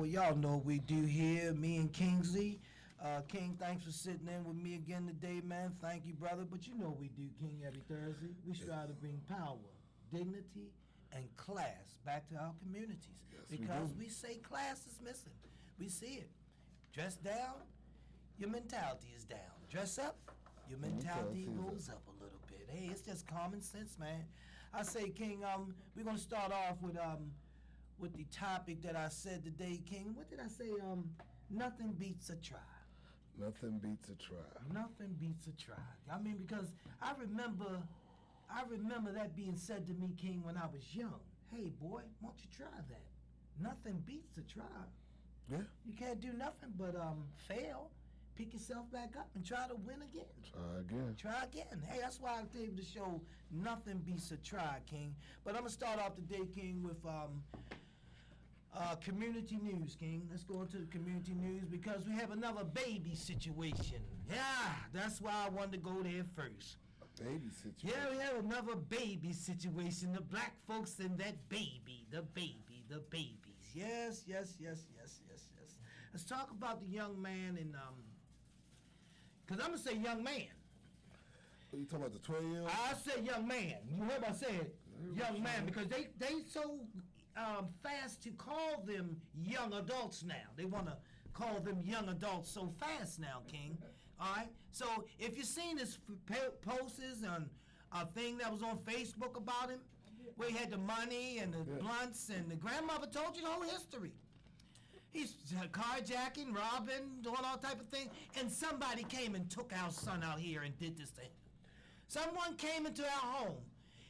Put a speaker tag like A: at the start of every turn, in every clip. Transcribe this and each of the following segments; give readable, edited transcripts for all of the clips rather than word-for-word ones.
A: power. Y'all know what we do here, me and Kingsley. King, thanks for sitting in with me again today, man. Thank you, brother. But you know what we do, King, every Thursday. We strive to bring power, dignity, and class back to our communities.
B: Yes,
A: because we say class is missing. We see it. Dress down, your mentality is down. Dress up, your mentality goes up a little bit. Hey, it's just common sense, man. I say, King, we're gonna start off with the topic that I said today, King. What did I say? Nothing beats a try.
B: Nothing beats a try.
A: Nothing beats a try. I mean, because I remember that being said to me, King, when I was young. Hey, boy, why don't you try that? Nothing beats a try.
B: Yeah.
A: You can't do nothing but fail, pick yourself back up, and try to win again.
B: Try again.
A: Try again. Hey, that's why I gave the show Nothing Beats a Try, King. But I'm going to start off today, King, with community news, King. Let's go into the community news because we have another baby situation. Yeah, that's why I wanted to go there first.
B: A baby situation?
A: Yeah, we have another baby situation. The black folks and that baby, the babies. Yes. Let's talk about the young man and, because I'm going to say young man.
B: Are you talking about the 12-year-old?
A: I said young man. You heard what I said? Young man, because they so fast to call them young adults now. They want to call them young adults so fast now, King. All right? So if you've seen his posts on a thing that was on Facebook about him, where he had the money and the blunts, and the grandmother told you the whole history. He's carjacking, robbing, doing all type of things, and somebody came and took our son out here and did this thing. Someone came into our home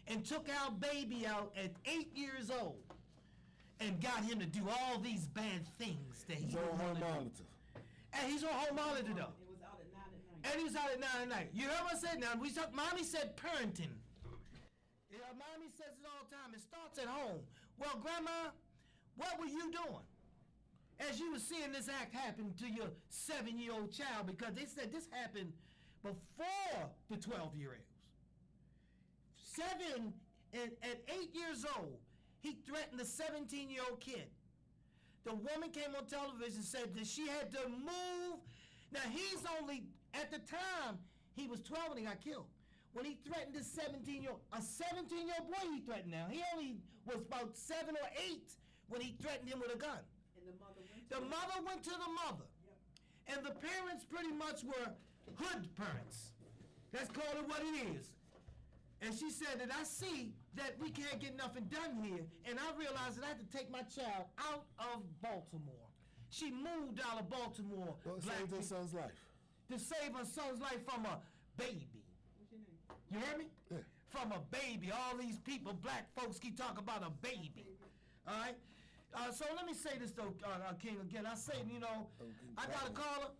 A: and took our baby out at 8 years old and got him to do all these bad things that
B: he's on home monitor.
A: And he's on home monitor, though.
C: It was out at 9 at night.
A: And he was out at 9 at night. You heard what I said now? Mommy said parenting. Yeah, Mommy says it all the time. It starts at home. Well, Grandma, what were you doing as you were seeing this act happen to your 7-year-old child? Because they said this happened before the 12-year-olds. 7 and at 8 years old, he threatened a 17-year-old kid. The woman came on television and said that she had to move. Now, he's only, at the time, he was 12 when he got killed. When he threatened this 17-year-old, a 17-year-old boy he threatened now. He only was about 7 or 8 when he threatened him with a gun.
C: And the mother went to
A: the mother went to the mother.
C: Yep.
A: And the parents pretty much were hood parents. Let's call it what it is. And she said that I see that we can't get nothing done here, and I realized that I had to take my child out of Baltimore. She moved out of Baltimore.
B: Well, saved her son's life.
A: To save her son's life from a baby.
C: What's your name?
A: You hear me?
B: Yeah.
A: From a baby. All these people, black folks, keep talking about a baby. All right? So let me say this, though, King, again. I say, you know, I got a caller.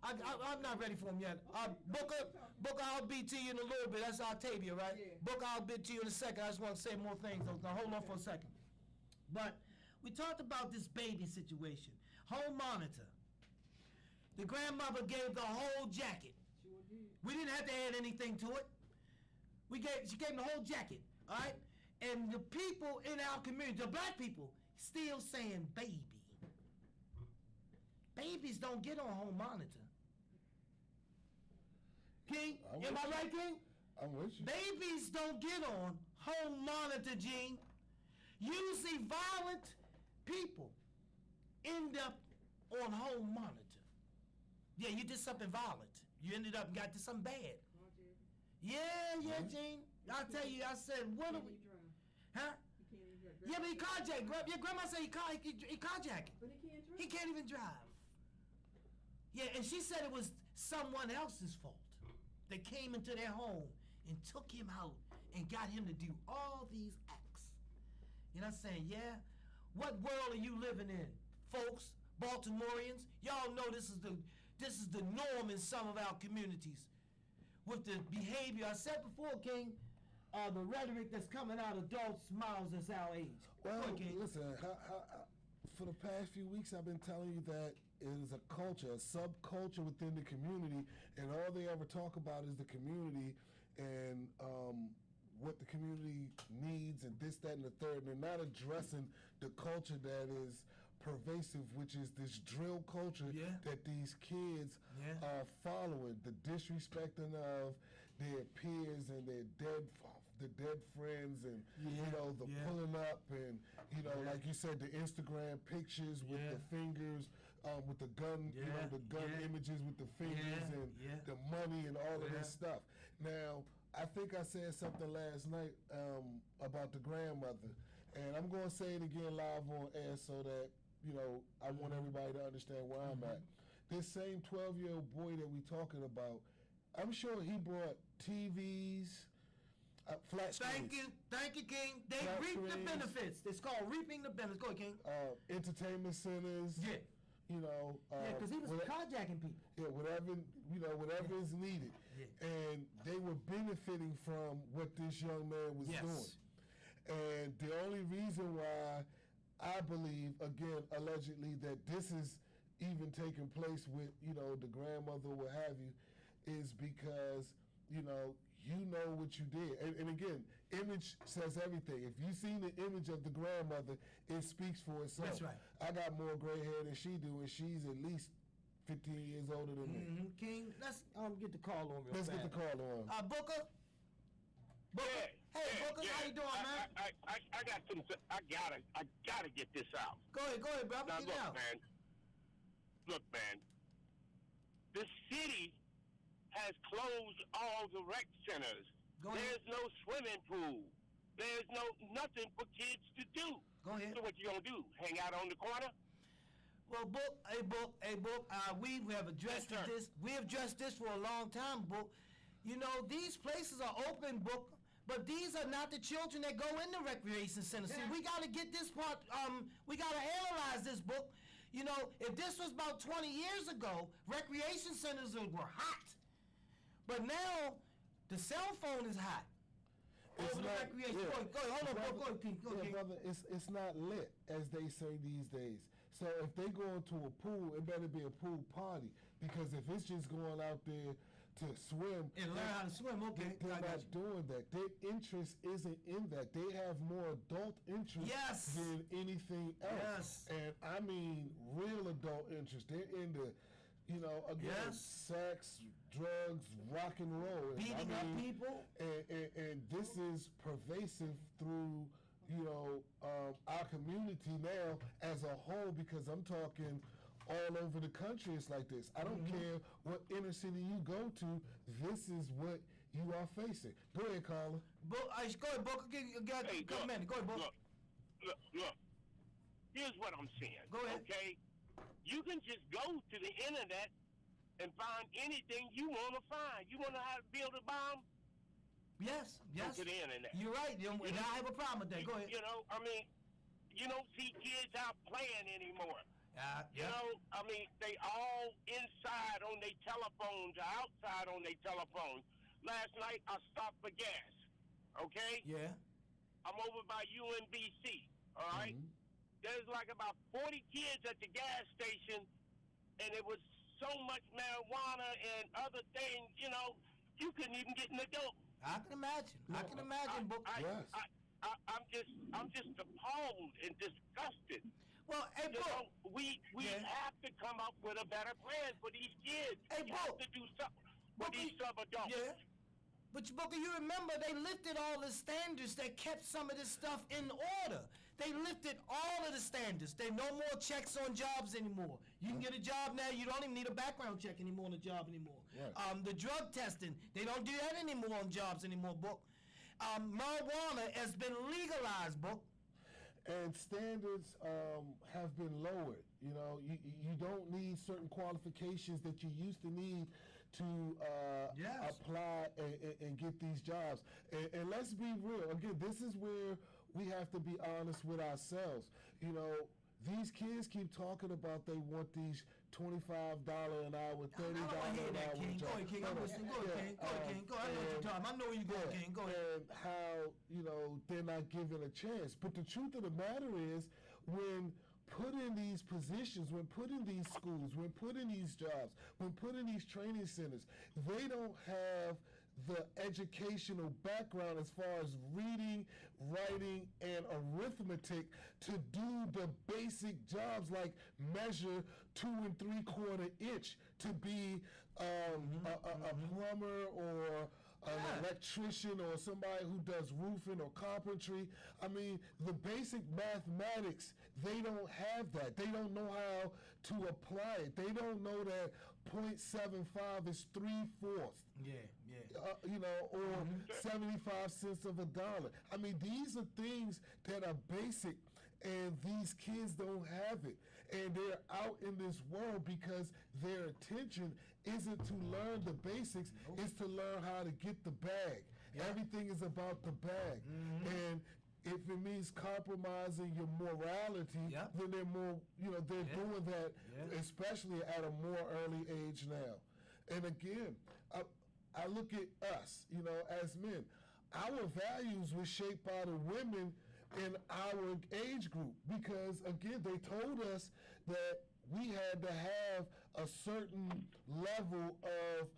A: I'm not ready for him yet. Booker, I'll be to you in a little bit. That's Octavia, right?
C: Yeah.
A: Booker, I'll be to you in a second. I just want to say more things. Now, hold on for a second. But we talked about this baby situation. Home monitor. The grandmother gave the whole jacket.
C: Sure did.
A: We didn't have to add anything to it. She gave him the whole jacket, all right? And the people in our community, the black people, still saying baby. Babies don't get on home monitor. King, am I right, King?
B: I'm with you.
A: Babies don't get on home monitor, Gene. Usually violent people end up on home monitor. Yeah, you did something violent. You ended up and got to something bad. Yeah, Gene. I'll tell you, I said, what are we... Huh? Yeah, but he carjacked. Your grandma said he carjacked.
C: But he can't drive.
A: He can't even drive. Yeah, and she said it was someone else's fault. They came into their home and took him out and got him to do all these acts. You know what I'm saying? Yeah? What world are you living in, folks? Baltimoreans? Y'all know this is the norm in some of our communities. With the behavior, I said before, King, the rhetoric that's coming out of adults' mouths that's our age.
B: Well, listen, for the past few weeks, I've been telling you that it is a culture, a subculture within the community, and all they ever talk about is the community and what the community needs and this, that, and the third. And they're not addressing the culture that is pervasive, which is this drill culture
A: Yeah.
B: that these kids
A: Yeah.
B: are following, the disrespecting of their peers and their dead friends, and
A: Yeah,
B: the
A: yeah.
B: pulling up, and like you said, the Instagram pictures with
A: Yeah.
B: the fingers, with the gun,
A: Yeah,
B: the gun
A: yeah.
B: images with the fingers
A: Yeah,
B: and
A: yeah.
B: the money and all of
A: Yeah.
B: this stuff. Now, I think I said something last night about the grandmother, and I'm going to say it again live on air so that I want everybody to understand where I'm at. This same 12-year-old boy that we talking about, I'm sure he brought TVs, flat screens.
A: Thank you, King. They
B: Flat
A: reap the
B: screens.
A: benefits. It's called reaping the benefits. Go ahead, King.
B: Entertainment centers.
A: Yeah. Yeah, because he was carjacking people.
B: Yeah, whatever is needed.
A: Yeah.
B: And they were benefiting from what this young man was
A: Yes.
B: doing. And the only reason why I believe, again, allegedly, that this is even taking place with, the grandmother or what have you, is because, you know what you did. And again, image says everything. If you seen the image of the grandmother, it speaks for itself.
A: That's right.
B: I got more gray hair than she do, and she's at least 15 years older than me.
A: King, let's get the call on real
B: Let's
A: fast.
B: get the call on.
A: Booker? Booker?
D: Yeah,
A: Hey, Booker, how you doing, man?
D: I got some. I gotta get this out.
A: Go ahead, brother.
D: Now
A: Get
D: look,
A: out.
D: man. Look, man. The city has closed all the rec centers.
A: Go ahead.
D: There's no swimming pool. There's nothing for kids to do.
A: Go ahead.
D: So what you gonna do? Hang out on the corner?
A: Well, Book, we have addressed
D: Yes, sir.
A: this. We have addressed this for a long time, Book. These places are open, Book, but these are not the children that go in the recreation center. See, we got to get this part, we got to analyze this, Book. If this was about 20 years ago, recreation centers were hot. But now, the cell phone is hot.
B: It's
A: Over the
B: not-
A: recreation.
B: yeah.
A: Go ahead, hold on,
B: Brother-
A: Book. Go ahead, King. Go ahead,
B: yeah,
A: King.
B: brother, it's not lit, as they say these days. So if they go into a pool, it better be a pool party. Because if it's just going out there to swim,
A: And learn how to swim, okay.
B: they're
A: I got
B: not
A: you.
B: doing that. Their interest isn't in that. They have more adult interest
A: Yes.
B: than anything else.
A: Yes.
B: And I mean real adult interest. They're into, again,
A: Yes.
B: sex, drugs, rock and roll. And
A: Beating up people.
B: And this is pervasive through, our community now as a whole, because I'm talking all over the country it's like this. I don't care what inner city you go to, this is what you are facing. Go ahead, Carla.
A: Go ahead, Book.
D: Hey,
A: Go ahead, Book.
D: Look. Here's what I'm saying.
A: Go ahead.
D: Okay? You can just go to the internet and find anything you want to find. You want to know how to build a bomb?
A: Yes.
D: Go to the internet.
A: You're right. And I have a problem with that. Go ahead.
D: You don't see kids out playing anymore.
A: Yeah.
D: They all inside on their telephones or outside on their telephones. Last night, I stopped for gas, okay?
A: Yeah.
D: I'm over by UNBC, all right? There's like about 40 kids at the gas station, and it was so much marijuana and other things, you couldn't even get in the door.
A: I can imagine, Book.
B: Yes.
D: I'm just appalled and disgusted.
A: Well, hey, Book.
D: We
A: Yeah.
D: have to come up with a better plan for these kids.
A: Hey,
D: we have
A: Bo.
D: to do something for
A: Booker,
D: these sub-adults.
A: Yeah. But Booker, you remember they lifted all the standards that kept some of this stuff in order. They lifted all of the standards. They no more checks on jobs anymore. You can get a job now. You don't even need a background check anymore on a job anymore.
B: Right.
A: The drug testing, they don't do that anymore on jobs anymore, Book. Marijuana has been legalized, Book.
B: And standards have been lowered. You don't need certain qualifications that you used to need to
A: Yes.
B: apply and get these jobs. And let's be real. Again, this is where we have to be honest with ourselves. These kids keep talking about they want these $25 an hour, $30
A: I don't want to hear
B: an
A: that,
B: hour
A: King. Go
B: jobs.
A: ahead, King. I'm listening. Go ahead, King. Go ahead, King. Go ahead. I know what you're talking about. I know where you're going, King. Go ahead.
B: And how, they're not given a chance. But the truth of the matter is, when put in these positions, when put in these schools, when put in these jobs, when put in these training centers, they don't have the educational background as far as reading, writing, and arithmetic to do the basic jobs like measure 2 3/4 inch, to be a plumber or an electrician or somebody who does roofing or carpentry. I mean, the basic mathematics, they don't have that. They don't know how to apply it. They don't know that 0.75 is 3/4. Or 75 cents of a dollar. I mean, these are things that are basic, and these kids don't have it. And they're out in this world because their attention isn't to learn the basics, it's to learn how to get the bag. Everything is about the bag. And if it means compromising your morality, then they're more, they're doing that, especially at a more early age now. And again, I look at us, as men. Our values were shaped by the women in our age group because, again, they told us that we had to have a certain level of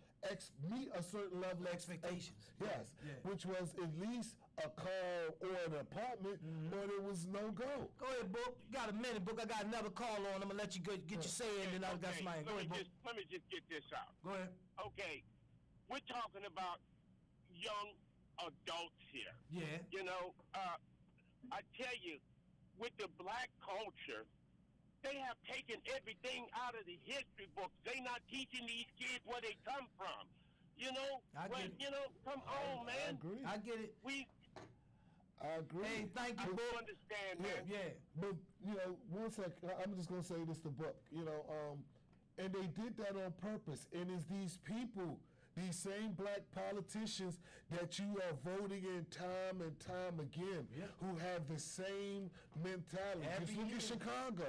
B: meet a certain level of
A: Expectations.
B: Yes, which was at least a car or an apartment, or there was no go.
A: Go ahead, Book. You got a minute, Book. I got another call on. I'm gonna let you get your say in, and I've got somebody. Go ahead, Book.
D: Let me just get this out.
A: Go ahead.
D: Okay, we're talking about young adults here.
A: Yeah.
D: I tell you, with the black culture, they have taken everything out of the history books. They not teaching these kids where they come from. Come on, man.
B: I agree.
A: I get it.
B: I agree.
A: Hey, thank you,
D: I
A: Book.
D: understand, man.
A: Yeah.
B: But, one sec, I'm just going to say this to Book, and they did that on purpose. And it's these people, these same black politicians that you are voting in time and time again, who have the same mentality. Just look at Chicago.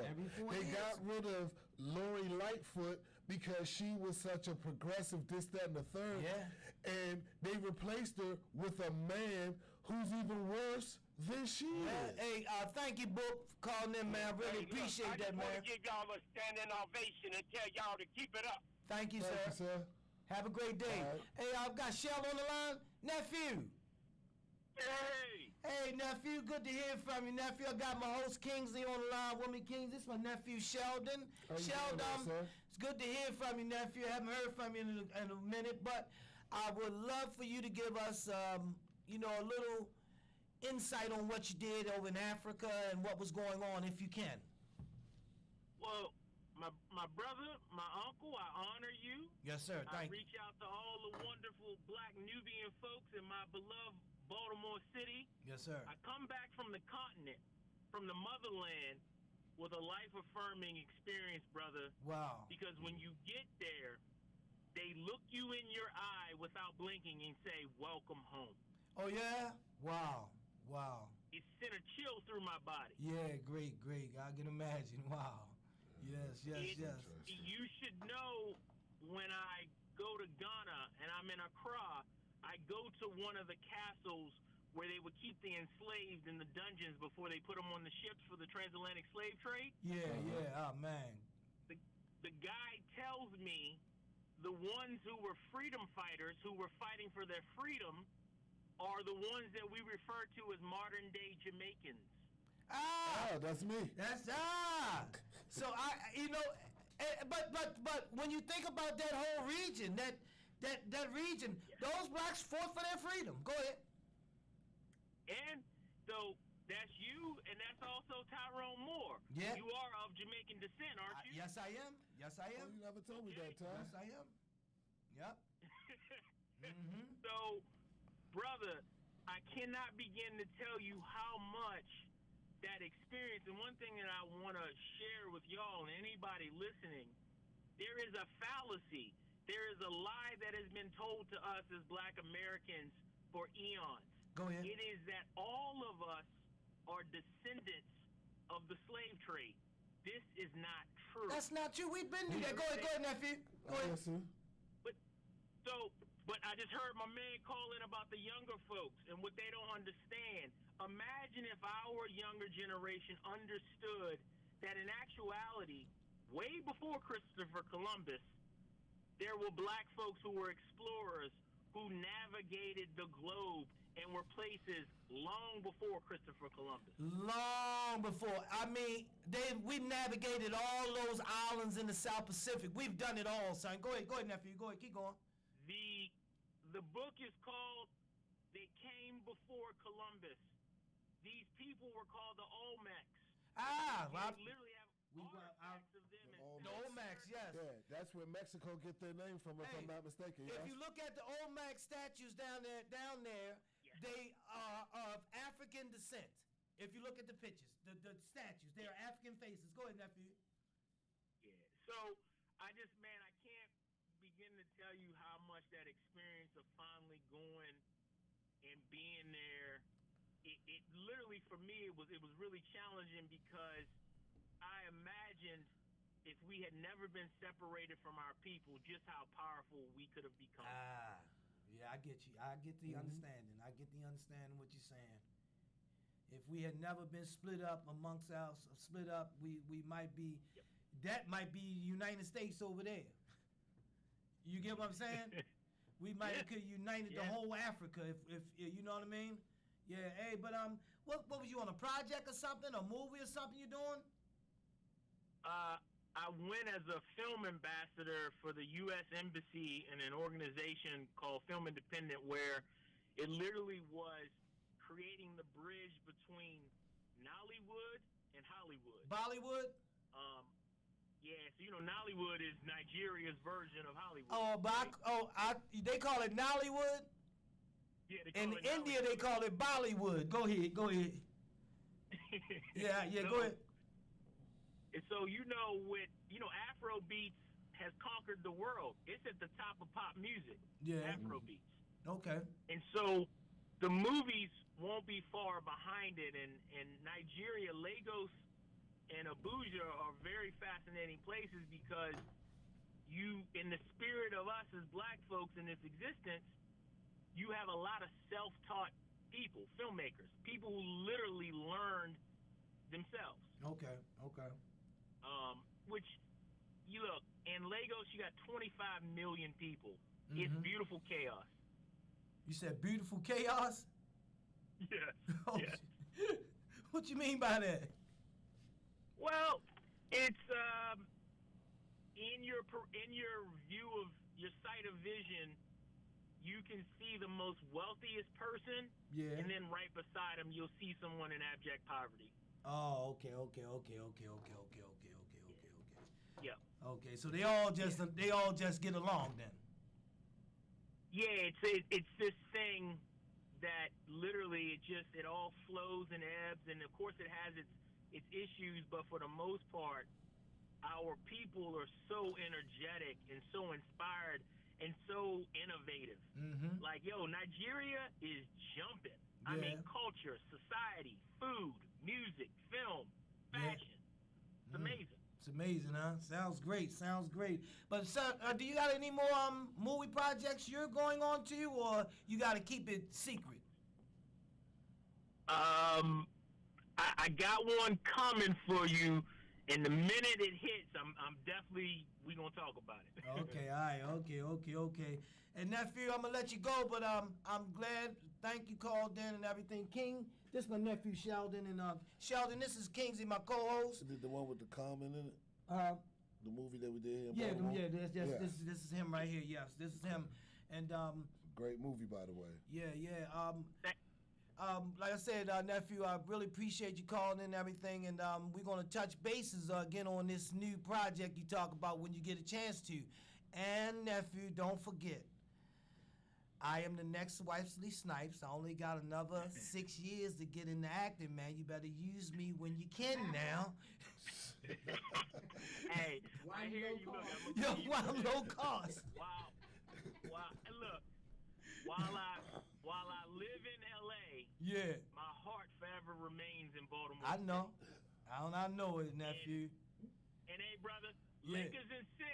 B: They got rid of Lori Lightfoot because she was such a progressive, this, that, and the third. And they replaced her with a man who's even worse than she is.
A: Hey, thank you, Book, for calling in, man. I really appreciate that, man.
D: I just want to give y'all a standing ovation and tell y'all to keep it up.
A: Thank you,
B: Thank you,
A: sir.
B: sir.
A: Have a great day.
B: All right.
A: Hey, I've got Shell on the line. Nephew.
D: Hey!
A: Hey, nephew, good to hear from you, nephew. I got my host Kingsley on the line with me, Kings. This is my nephew Sheldon.
B: How you
A: Sheldon,
B: doing, sir?
A: it's good to hear from you, nephew. I haven't heard from you in a minute, but I would love for you to give us, a little insight on what you did over in Africa and what was going on, if you can.
E: Well, my brother, my uncle, I honor you.
A: Yes, sir.
E: I
A: Thank you.
E: reach out to all the wonderful black Nubian folks in my beloved Baltimore City.
A: Yes, sir.
E: I come back from the continent, from the motherland, with a life-affirming experience, brother.
A: Wow.
E: Because when you get there, they look you in your eye without blinking and say, "Welcome home."
A: Oh, yeah? Wow.
E: It sent a chill through my body.
A: Yeah, great. I can imagine. Wow. Yes.
E: You should know when I go to Ghana and I'm in Accra, I go to one of the castles where they would keep the enslaved in the dungeons before they put them on the ships for the transatlantic slave trade.
A: Yeah. Oh, man.
E: The guy tells me the ones who were freedom fighters, who were fighting for their freedom, are the ones that we refer to as modern-day Jamaicans.
B: That's me.
A: So but when you think about that whole region, that region, those blacks fought for their freedom. Go ahead.
E: And so that's you, and that's also Tyrone Moore.
A: Yeah.
E: You are of Jamaican descent, aren't you?
A: Yes, I am.
B: Oh, you never told me that, Ty.
A: Yes, I am. Yep.
E: So, brother, I cannot begin to tell you how much that experience, and one thing that I want to share with y'all and anybody listening, there is a fallacy. There is a lie that has been told to us as black Americans for eons.
A: Go ahead.
E: It is that all of us are descendants of the slave trade. This is not true.
A: That's not true. We've been through that. Go ahead, nephew. Go ahead.
B: Yes, sir.
E: But I just heard my man call in about the younger folks and what they don't understand. Imagine if our younger generation understood that in actuality, way before Christopher Columbus, there were black folks who were explorers, who navigated the globe and were places long before Christopher Columbus.
A: Long before. I mean, we navigated all those islands in the South Pacific. We've done it all, son. Go ahead, nephew. Go ahead, keep going.
E: The book is called They Came Before Columbus. These people were called the Olmecs.
A: Well,
E: They literally have artifacts of them.
A: the Olmecs, yes.
B: Yeah, that's where Mexico get their name from, if I'm not mistaken.
A: If
B: Yes?
A: you look at the Olmec statues down there,
E: Yes.
A: they are of African descent. If you look at the pictures, the statues, they are African faces. Go ahead, nephew.
E: Yeah. So I can't begin to tell you how much that experience of finally going and being there. It literally, for me, it was really challenging because I imagined if we had never been separated from our people, just how powerful we could have become.
A: Yeah, I get you. I get the understanding. I get the understanding what you're saying. If we had never been split up amongst us, we might be.
E: Yep.
A: That might be United States over there. You get what I'm saying? We might have could united the whole Africa if you know what I mean. Yeah. Hey, but what was you on a project or something, a movie or something you doing?
E: I went as a film ambassador for the U.S. Embassy in an organization called Film Independent, where it literally was creating the bridge between Nollywood and Hollywood.
A: Bollywood?
E: Yeah, so Nollywood is Nigeria's version of Hollywood.
A: Oh, but they call it Nollywood?
E: Yeah, they call
A: In
E: it
A: India,
E: Nollywood.
A: they call it Bollywood. Go ahead. Yeah, go ahead.
E: And so Afro beats has conquered the world. It's at the top of pop music.
A: Yeah.
E: Afro beats.
A: Okay.
E: And so the movies won't be far behind it. And Nigeria, Lagos, and Abuja are very fascinating places because in the spirit of us as black folks in this existence, you have a lot of self-taught people, filmmakers, people who literally learned themselves.
A: Okay.
E: Which, you look, in Lagos, you got 25 million people. It's beautiful chaos.
A: You said beautiful chaos?
E: Yes.
A: Oh,
E: Yes.
A: What you mean by that?
E: Well, it's in your view of your sight of vision, you can see the most wealthiest person, and then right beside him, you'll see someone in abject poverty.
A: Oh, okay.
E: Yeah.
A: Okay, so they all just get along then.
E: Yeah, it's this thing that literally it all flows and ebbs, and of course it has its issues, but for the most part, our people are so energetic and so inspired and so innovative. Like, Nigeria is jumping. I mean, culture, society, food, music, film, fashion. It's amazing.
A: It's amazing, huh? Sounds great. But sir, do you got any more movie projects you're going on to, or you got to keep it secret?
E: I got one coming for you, and the minute it hits, I'm definitely we gonna talk about it.
A: Okay, all right, okay. And nephew, I'm gonna let you go, but I'm glad. Thank you, called in and everything. King, this is my nephew Sheldon, and Sheldon, this is Kingsley, my co-host.
B: Did the one with the comment in it? The movie that we did here in
A: Yeah,
B: Baltimore?
A: this is him right here. Yes, this is him, and
B: Great movie, by the way.
A: Yeah. Like I said, nephew, I really appreciate you calling in and everything, and we're gonna touch bases again on this new project you talk about when you get a chance to. And nephew, don't forget, I am the next Wesley Snipes. I only got another 6 years to get into acting, man. You better use me when you can now.
E: Hey, I hear you. Look,
A: Yo, why low cost?
E: Wow. And look, while I live in L.A.,
A: Yeah,
E: my heart forever remains in Baltimore.
A: I know. I know it, nephew.
E: And hey, brother,
A: Yeah.
E: Lakers in 6.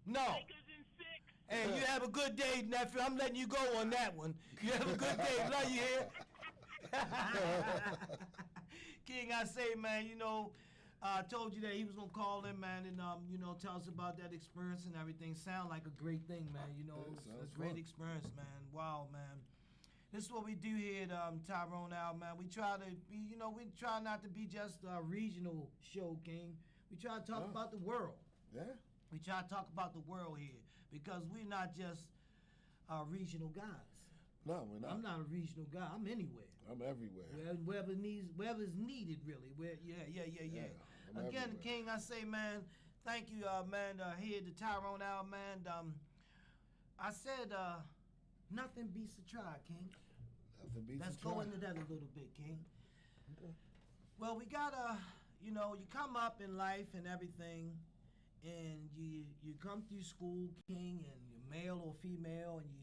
A: No.
E: Lakers in 6.
A: Hey, you have a good day, nephew. I'm letting you go on that one. You have a good day. Love you here. King, I say, man, I told you that he was gonna call in, man, and tell us about that experience and everything. Sound like a great thing, man. It's a great experience, man. Wow, man. This is what we do here at Tyrone Out, man. We try to be, we try not to be just a regional show, King. We try to talk about the world.
B: Yeah.
A: We try to talk about the world here because we're not just regional guys.
B: No, we're not.
A: I'm not a regional guy. I'm anywhere.
B: I'm everywhere.
A: Wherever is needed, really. Yeah. Again,
B: everywhere.
A: King, I say, man, thank you, man. Here at the Tyrone Out, man. I said, nothing beats a try, King.
B: Nothing beats
A: Let's
B: a try.
A: go into that a little bit, King.
B: Okay.
A: Well, we gotta, you come up in life and everything, and you come through school, King, and you're male or female, and you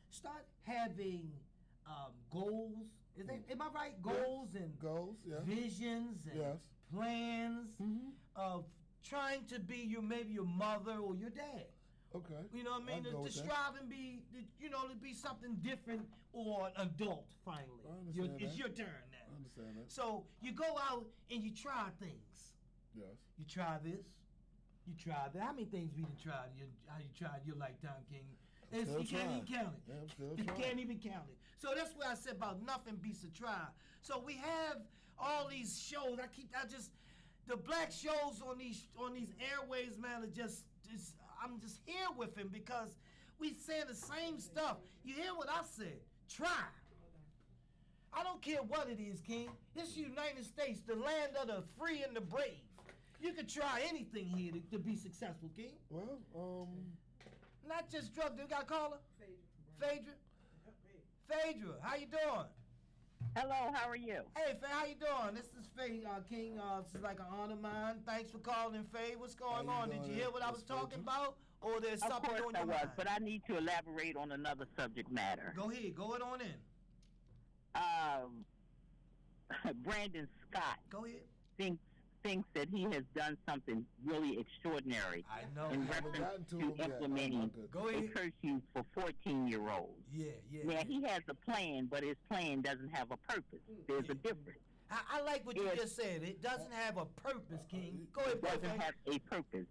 A: start having goals. Am I right? Goals and
B: Goals, yeah.
A: visions and
B: Yes.
A: plans
B: Mm-hmm.
A: of trying to be maybe your mother or your dad.
B: Okay.
A: You know what I mean?
B: I'd go
A: To
B: with that.
A: strive and be, to be something different or an adult, finally.
B: I understand
A: It's
B: that.
A: your turn now.
B: I understand that.
A: So you go out and you try things.
B: Yes.
A: You try this. You try that. How many things we done tried? How you tried your lifetime, King?
B: Still
A: You can't even
B: trying.
A: count it.
B: Yeah, I'm still
A: You
B: trying.
A: can't even count it. So that's what I said about nothing beats a try. So we have all these shows. The black shows on these airways, man, I'm just here with him because we saying the same stuff. You hear what I said? Try. I don't care what it is, King. It's United States, the land of the free and the brave. You can try anything here to be successful, King.
B: Well,
A: Not just drugs. You got a caller?
C: Phaedra.
A: Phaedra? Phaedra, how you doing?
F: Hello, how are you?
A: Hey, Faye, how you doing? This is Faye, King. This is like an honor of mine. Thanks for calling in, Faye. What's going
B: How you
A: on? Did you
B: doing,
A: hear what I
B: Miss
A: was talking
B: Phaedra?
A: about? Or there's
F: Of
A: something
F: course
A: on
F: I
A: your
F: was,
A: mind?
F: but I need to elaborate on another subject matter.
A: Go ahead. Go it on in.
F: Brandon Scott
A: Go ahead.
F: thinks that he has done something really extraordinary
A: I know.
F: in
B: haven't
F: reference
B: gotten to
F: to
B: him yet.
F: implementing
B: Oh, my goodness.
A: Go
F: a
A: ahead.
F: curfew for 14-year-olds.
A: Yeah.
F: Now, he has a plan, but his plan doesn't have a purpose. There's a difference.
A: I like what you
F: Yes.
A: just said. It doesn't have a purpose, King. Go ahead,
F: It
A: boy,
F: doesn't
A: Faye.
F: have a purpose.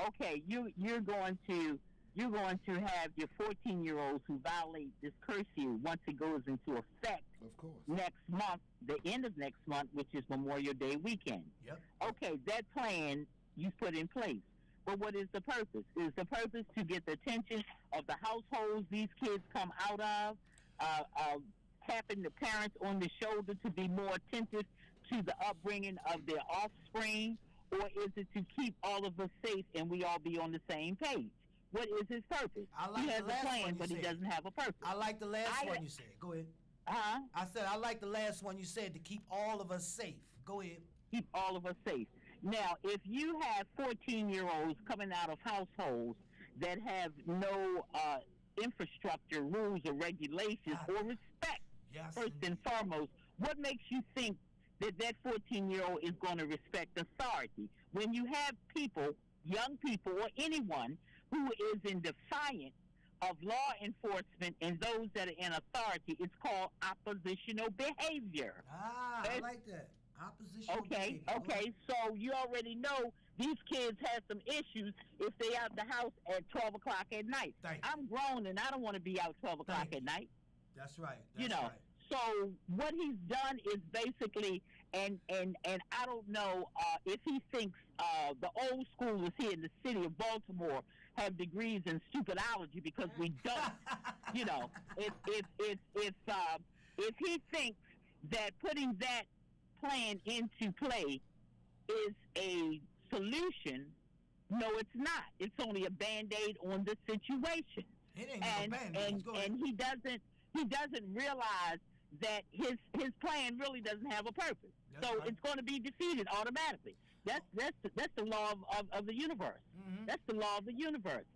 F: Okay, you're going to have your 14-year-olds who violate this curfew once it goes into effect
B: Of course.
F: next month, the end of next month, which is Memorial Day weekend.
A: Yep.
F: Okay, that plan you put in place. But what is the purpose? Is the purpose to get the attention of the households these kids come out of, tapping the parents on the shoulder to be more attentive to the upbringing of their offspring, or is it to keep all of us safe and we all be on the same page? What is his purpose?
A: I like
F: He has
A: the
F: a
A: last
F: plan,
A: one you
F: but he
A: said.
F: doesn't have a purpose.
A: I like the last
F: I-
A: one you said. Go ahead.
F: Huh?
A: I said I like the last one you said to keep all of us safe. Go ahead.
F: Keep all of us safe. Now, if you have 14-year-olds coming out of households that have no infrastructure, rules, or regulations, or respect,
A: Yes.
F: first and foremost, what makes you think that 14-year-old is going to respect authority? When you have people, young people, or anyone who is in defiance of law enforcement and those that are in authority, it's called oppositional behavior.
A: I like that. Oppositional
F: Okay,
A: behavior.
F: okay, so you already know these kids have some issues if they out the house at 12 o'clock at night.
A: Thank you.
F: I'm grown and I don't want to be out 12 o'clock
A: Thank
F: at
A: you.
F: night.
A: That's right.
F: You
A: That's
F: know,
A: right.
F: so what he's done is basically, and I don't know if he thinks the old schoolers here in the city of Baltimore have degrees in stupidology, because we don't. You know, if he thinks that putting that plan into play is a solution, no, it's not. It's only a Band-Aid on the situation.
A: It ain't no band-aids. Go ahead.
F: And he doesn't realize that his plan really doesn't have a purpose.
A: That's
F: So
A: right.
F: it's going to be defeated automatically. That's the law of the universe.
A: Mhm.
F: That's the law of the universe.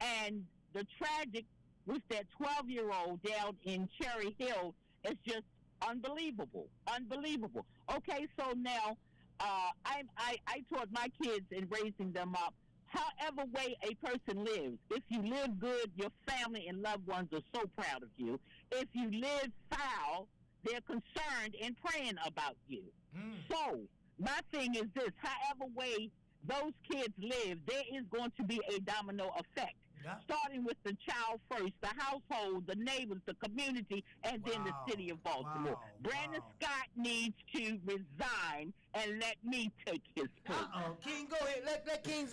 F: And the tragic with that 12-year-old down in Cherry Hill is just unbelievable. Unbelievable. Okay, so now I taught my kids in raising them up. However way a person lives, if you live good, your family and loved ones are so proud of you. If you live foul, they're concerned and praying about you.
A: Mm.
F: So my thing is this: however way those kids live, there is going to be a domino effect.
A: Yeah.
F: Starting with the child first, the household, the neighbors, the community, and then the
A: Wow.
F: city of Baltimore.
A: Wow.
F: Brandon
A: Wow.
F: Scott needs to resign and let me take his place.
A: King, go ahead. Let King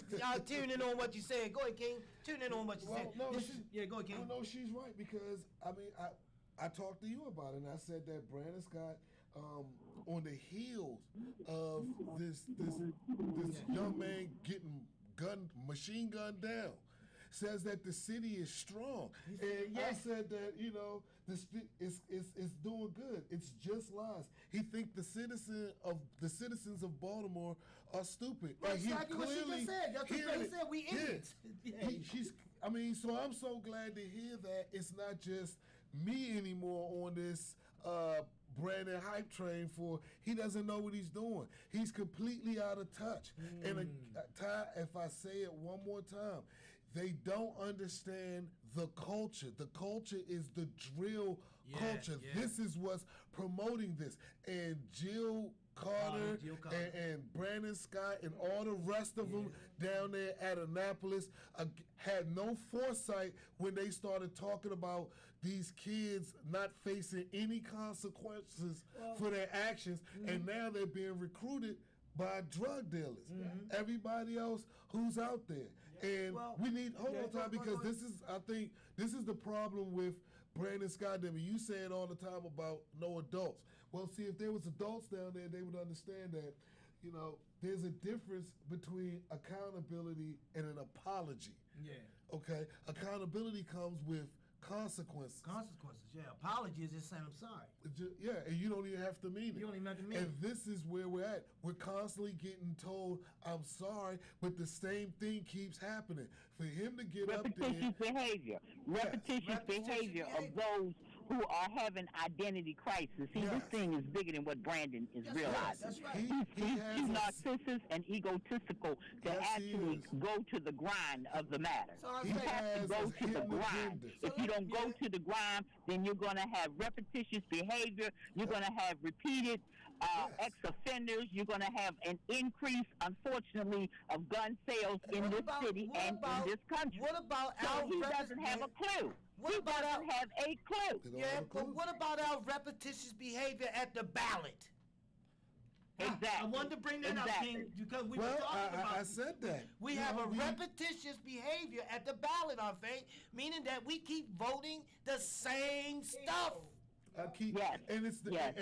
A: tune in on what you said. Go ahead, King. Tune in on what you said.
B: No,
A: Yeah, go ahead, King.
B: Well, no, she's right because I mean, I talked to you about it, and I said that Brandon Scott, on the heels of this young man getting machine gunned down, says that the city is strong, and I said that this is doing good. It's just lies. He think the citizens of Baltimore are stupid.
A: That's
B: And he
A: exactly what she
B: clearly
A: just said. That's what
B: hearing
A: they
B: it.
A: said. We
B: Yeah.
A: idiots.
B: So I'm so glad to hear that it's not just me anymore on this Brandon hype train for he doesn't know what he's doing. He's completely out of touch. And Ty, if I say it one more time, they don't understand the culture. The culture is the drill culture.
A: Yeah.
B: This is what's promoting this. And Jill Carter, and Brandon Scott and all the rest of them down there at Annapolis had no foresight when they started talking about these kids not facing any consequences for their actions, and now they're being recruited by drug dealers. Everybody else who's out there. And we need hold on time because I think this is the problem with Brandon Scott. I mean, you say it all the time about no adults. Well, see, if there was adults down there, they would understand that, there's a difference between accountability and an apology.
A: Yeah.
B: Okay? Accountability comes with consequences.
A: Apology is just saying I'm sorry.
B: And you don't even have to mean it.
A: You don't even have to mean
B: And
A: it.
B: this is where we're at. We're constantly getting told, I'm sorry, but the same thing keeps happening. For him to get up there.
F: Repetitious behavior of those who are having identity crisis. See, this thing is bigger than what Brandon is realizing.
A: That's right.
F: He's too narcissist and egotistical to actually go to the grind of the matter.
A: So I
F: You
A: say-
F: have to go to the grind.
B: agenda.
F: If you don't go to the grind, then you're going to have repetitious behavior. You're going to have repeated ex-offenders. You're going to have an increase, unfortunately, of gun sales in this city and in this country.
A: What about
F: So
A: our
F: he doesn't have a clue.
A: What
F: He
A: about
F: doesn't have a clue.
B: They don't
A: Yeah,
B: have a
A: but
B: clue.
A: what about our repetitious behavior at the ballot?
F: Exactly.
A: I wanted to bring that up, King, because we were
B: Well,
A: talking about.
B: I said that.
A: We
B: You
A: have
B: know,
A: a repetitious behavior at the ballot, I think, meaning that we keep voting the same stuff.
F: Yes.
B: And it's the
F: Yes.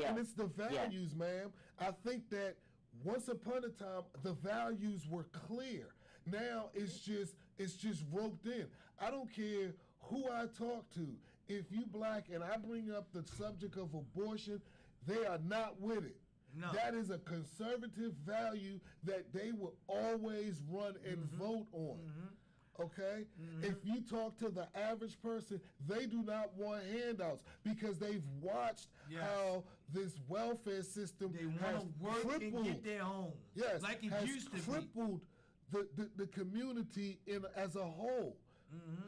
B: and it's the values, ma'am. I think that once upon a time the values were clear. Now it's just roped in. I don't care who I talk to. If you black and I bring up the subject of abortion, they are not with it.
A: No.
B: That is a conservative value that they will always run and vote on. Okay? If you talk to the average person, they do not want handouts because they've watched how this welfare system
A: They
B: has
A: want to work
B: crippled,
A: and get their home.
B: yes,
A: like it
B: has
A: used to be.
B: crippled the community as a whole.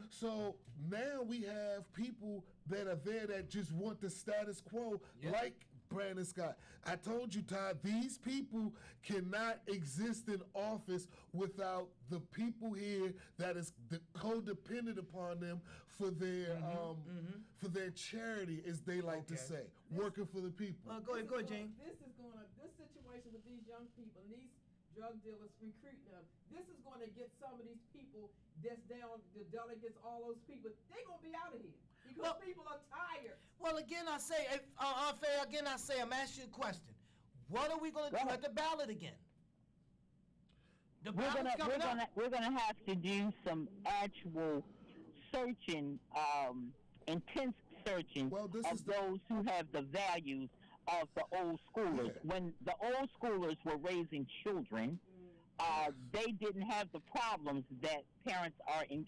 B: So now we have people that are there that just want the status quo, like Brandon Scott. I told you, Todd, these people cannot exist in office without the people here that is codependent upon them for their charity, as they like to say, working for the people.
A: Go ahead, Jane.
C: This situation with these young people and these drug dealers recruiting them, this is going to get some of these people that's down, the delegates, all those people, they're going to be out of here because people are tired.
A: Well, again, I say, I'm asking you a question. What are we going to do at the ballot again? The ballot's coming up.
F: We're gonna have to do some actual searching, intense searching
B: Well, this
F: of
B: is the-
F: those who have the values of the old schoolers.
B: Yeah.
F: When the old schoolers were raising children, they didn't have the problems that parents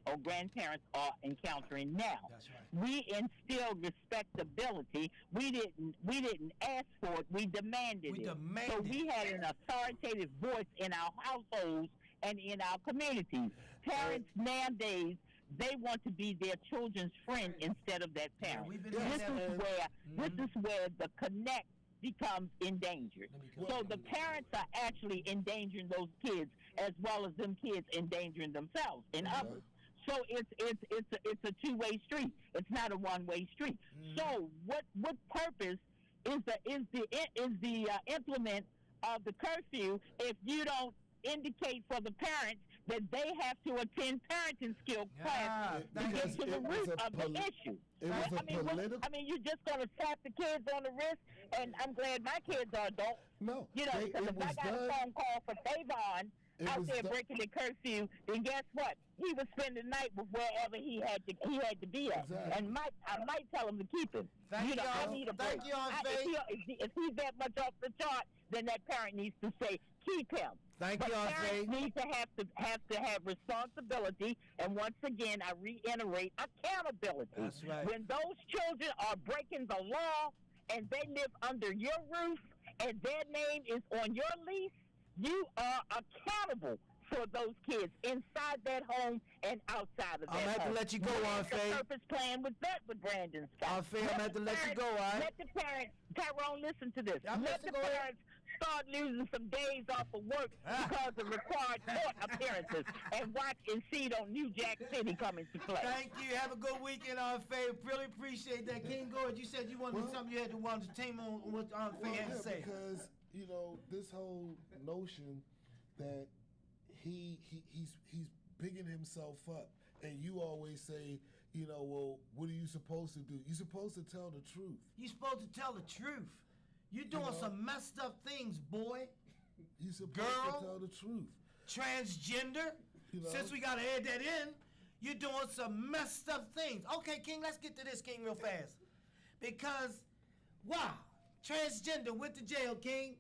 F: or grandparents are encountering now.
A: That's right.
F: We instilled respectability. We didn't ask for it. We demanded
A: We
F: it.
A: demanded
F: So we had an authoritative voice in our households and in our communities. Parents nowadays, they want to be their children's friend instead of their parent.
A: we've been
F: This
A: doing that.
F: is where the connect becomes endangered. So the parents are actually endangering those kids as well as them kids endangering themselves and others. So it's a two-way street. It's not a one-way street. So what purpose is the implement of the curfew if you don't indicate for the parents that they have to attend parenting skill classes to get to the root of the issue? I mean, you're just going to slap the kids on the wrist, and I'm glad my kids are adults.
B: No,
F: you know, because if I got a phone call for Tavon out there breaking the curfew, then guess what? He would spend the night with wherever he had to be at, and I might tell him to keep him.
A: Thank you,
F: I need a break.
A: Thank you, Aunt Faye.
F: If he's that much off the chart, then that parent needs to say, keep him.
A: Thank you, Aunt Faye.
F: Parents need to have responsibility, and once again, I reiterate accountability.
A: That's right.
F: When those children are breaking the law and they live under your roof and their name is on your lease, you are accountable for those kids inside that home and outside of that home.
A: I'm going to have to let you go, Aunt Faye.
F: The purpose plan with Brandon Scott.
A: Aunt Faye, I'm going to have to let you go, all right?
F: Let the parents, Tyrone, listen to this.
A: Let
F: the parents start losing some days off of work because of required court appearances and watch and see it on New Jack City come into play.
A: Thank you. Have a good weekend, Aunt Faye. Really appreciate that. King George, you said you wanted something you had to want to tame on what Aunt Faye had to say.
B: Because, you know, this whole notion that he's bigging himself up, and you always say, you know, well, what are you supposed to do? You're supposed to tell the truth.
A: You're supposed to tell the truth. You're doing some messed up things, boy.
B: You're supposed to tell the truth.
A: Transgender.
B: You know?
A: Since we got to add that in, you're doing some messed up things. Okay, King, let's get to this, King, real fast. Because, wow, transgender went to jail, King.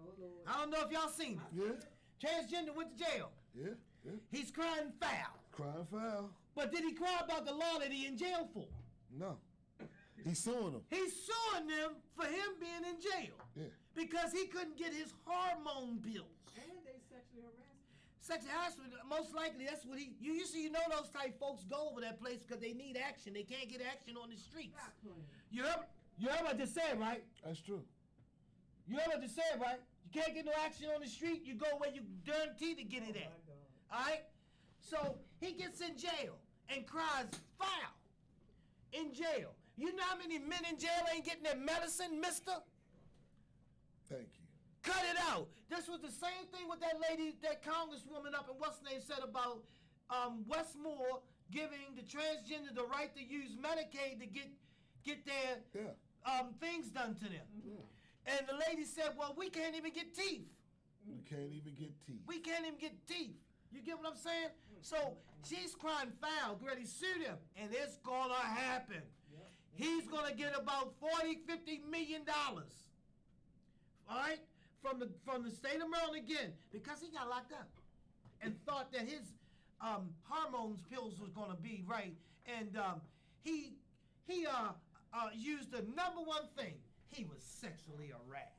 C: Oh, Lord.
A: I don't know if y'all seen it.
B: Yeah.
A: Transgender went to jail.
B: Yeah.
A: He's crying foul.
B: Crying foul.
A: But did he cry about the law that he in jail for?
B: No. He's suing them.
A: He's suing them for him being in jail.
B: Yeah.
A: Because he couldn't get his hormone pills.
C: And they sexually harassed.
A: Sexual harassment, most likely that's what he, you those type folks go over that place because they need action. They can't get action on the streets.
C: Stop playing.
A: You heard what I just said, right?
B: That's true.
A: You heard what I just said, right? You can't get no action on the street, you go where you guaranteed to get it at.
C: My God.
A: Alright? So he gets in jail and cries foul. In jail. You know how many men in jail ain't getting their medicine, mister?
B: Thank you.
A: Cut it out. This was the same thing with that lady, that congresswoman up in what's name said about Westmore giving the transgender the right to use Medicaid to get their things done to them. And the lady said, well, we can't even get teeth.
B: You can't even get teeth.
A: We can't even get teeth. You get what I'm saying? So she's crying foul, ready to sue them, and it's gonna happen. He's gonna get about $40-50 million. All right, from the state of Maryland again, because he got locked up and thought that his hormones pills was gonna be right, and he used the number one thing. He was sexually harassed.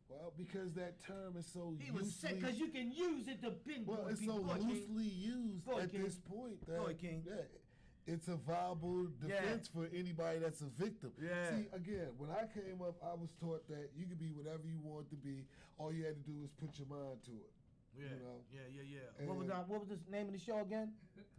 B: Well, because that term is so
A: He was sick because you can use it to pinpoint
B: well, it's
A: people.
B: so loosely used at this point that
A: King.
B: It's a viable defense for anybody that's a victim.
A: Yeah.
B: See, again, when I came up, I was taught that you could be whatever you want to be. All you had to do was put your mind to it.
A: Yeah,
B: You know?
A: yeah. What was the name of the show again?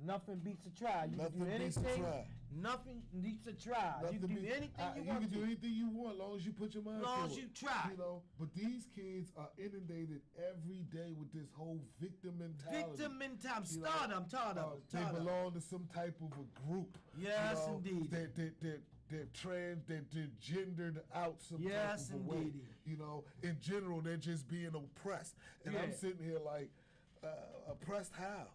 A: Nothing beats a try. You
B: Nothing
A: can do
B: beats
A: anything.
B: a try.
A: Nothing beats a try. You can do anything you want
B: can
A: to.
B: do anything you want, as long as you put your mind
A: As long
B: to
A: as
B: it.
A: you try.
B: You know, but these kids are inundated every day with this whole victim mentality.
A: Victim mentality.
B: You know,
A: I'm tired of it.
B: They belong to some type of a group.
A: Yes,
B: you know,
A: indeed.
B: They're trans, they're gendered out some
A: Yes,
B: type of a way.
A: indeed.
B: You know, in general, they're just being oppressed. And I'm sitting here like, oppressed how?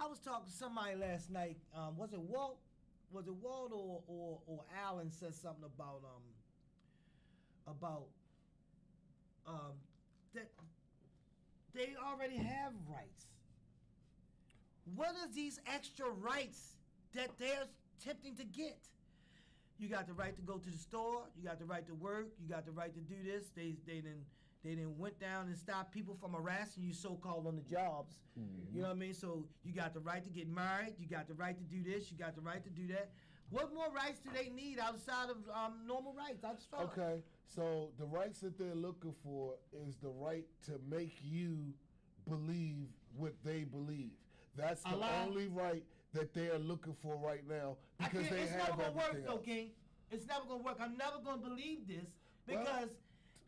A: I was talking to somebody last night. Was it Walt? Was it Walt or Alan said something about that they already have rights. What are these extra rights that they're attempting to get? You got the right to go to the store. You got the right to work. You got the right to do this. They didn't went down and stopped people from harassing you, so-called, on the jobs. Mm-hmm. You know what I mean? So you got the right to get married. You got the right to do this. You got the right to do that. What more rights do they need outside of normal rights?
B: Okay, So the rights that they're looking for is the right to make you believe what they believe. That's the only right that they are looking for right now because they
A: it's
B: have
A: never gonna work
B: everything
A: though,
B: else.
A: King. It's never gonna work. I'm never gonna believe this because,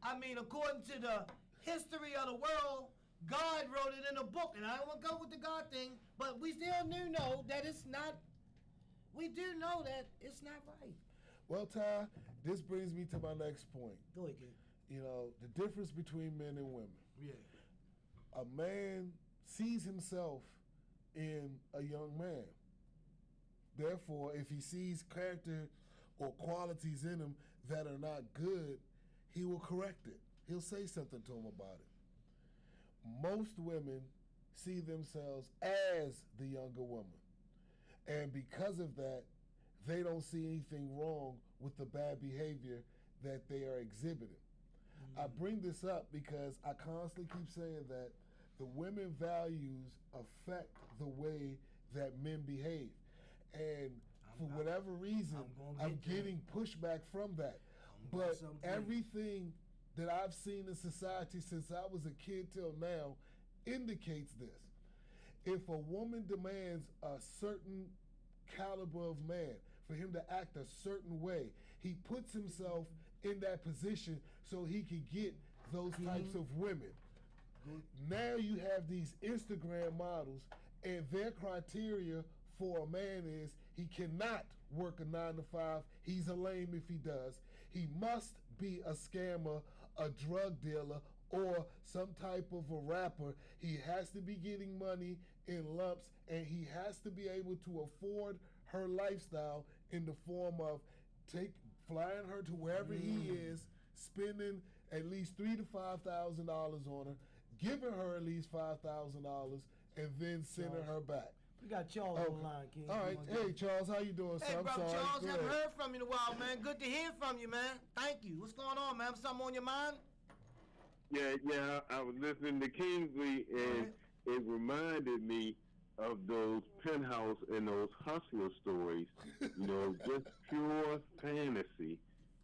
A: according to the history of the world, God wrote it in a book, and I don't want to go with the God thing, but we still know that it's not. We do know that it's not right.
B: Well, Ty, this brings me to my next point.
A: Go ahead, King.
B: You know, the difference between men and women.
A: Yeah.
B: A man sees himself in a young man. Therefore, if he sees character or qualities in him that are not good, he will correct it. He'll say something to him about it. Most women see themselves as the younger woman. And because of that, they don't see anything wrong with the bad behavior that they are exhibiting. I bring this up because I constantly keep saying that the women values affect the way that men behave. And for whatever reason, I'm getting pushback from that. But everything that I've seen in society since I was a kid till now indicates this. If a woman demands a certain caliber of man, for him to act a certain way, he puts himself in that position so he can get those types of women. Now you have these Instagram models, and their criteria for a man is he cannot work a 9 to 5. He's a lame if he does. He must be a scammer, a drug dealer, or some type of a rapper. He has to be getting money in lumps, and he has to be able to afford her lifestyle in the form of flying her to wherever he is, spending at least $3,000 to $5,000 on her, giving her at least $5,000, and then sending her back.
A: We got Charles on the line, King.
B: All right. Hey, Charles, how you doing,
A: Hey,
B: son?
A: brother
B: I'm sorry.
A: Charles,
B: Go
A: haven't
B: ahead.
A: heard from you in a while, man. Good to hear from you, man. Thank you. What's going on, man? Something on your mind?
G: Yeah, I was listening to Kingsley, and it reminded me of those penthouse and those hustler stories, just pure fantasy.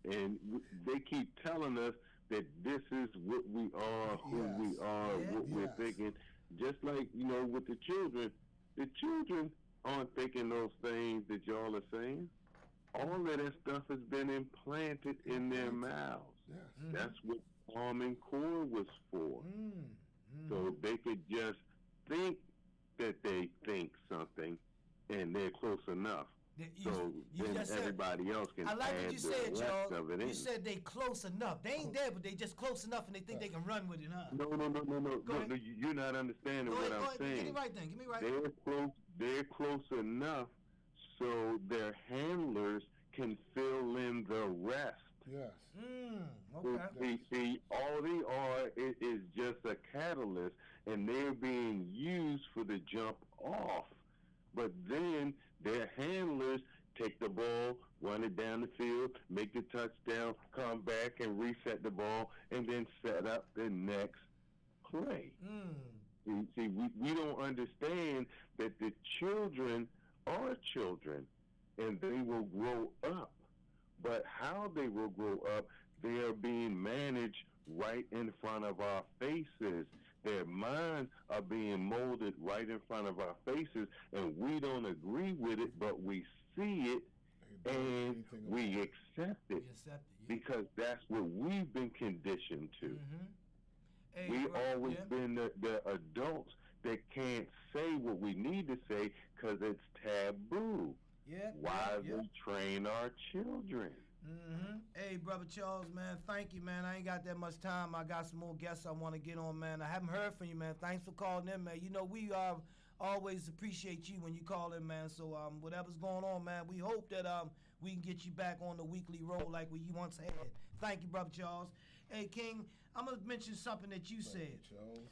G: And they keep telling us that this is what we are, who we are, what we're thinking. Just like, with the children aren't thinking those things that y'all are saying. All of that stuff has been implanted in their mouths.
B: Yes.
G: That's what Army Corps was for. So they could just think that they think something, and they're close enough. So then everybody else can
A: I like
G: add
A: what you
G: the
A: said,
G: rest
A: Charles.
G: of it
A: You
G: in.
A: said they close enough. They ain't there, but they just close enough, and they think they can run with it, huh?
G: No, you're not understanding what I'm saying.
A: Give me right then. Give me right.
G: They're close enough so their handlers can fill in the rest.
B: Yes.
A: Okay.
G: See, all they are is just a catalyst, and they're being used for the jump off. But then their handlers take the ball, run it down the field, make the touchdown, come back and reset the ball, and then set up the next play. See, we don't understand that the children are children, and they will grow up. But how they will grow up, they are being managed right in front of our faces. Their minds are being molded right in front of our faces, and we don't agree with it, but we see it and we accept it because that's what we've been conditioned to.
A: Hey,
G: We've always been the adults that can't say what we need to say because it's taboo. Why we train our children.
A: Hey, Brother Charles, man, thank you, man. I ain't got that much time. I got some more guests I want to get on, man. I haven't heard from you, man. Thanks for calling in, man. We always appreciate you when you call in, man. So whatever's going on, man, we hope that we can get you back on the weekly roll like we once had. Thank you, Brother Charles. Hey, King, I'm going to mention something that you said.
B: Charles.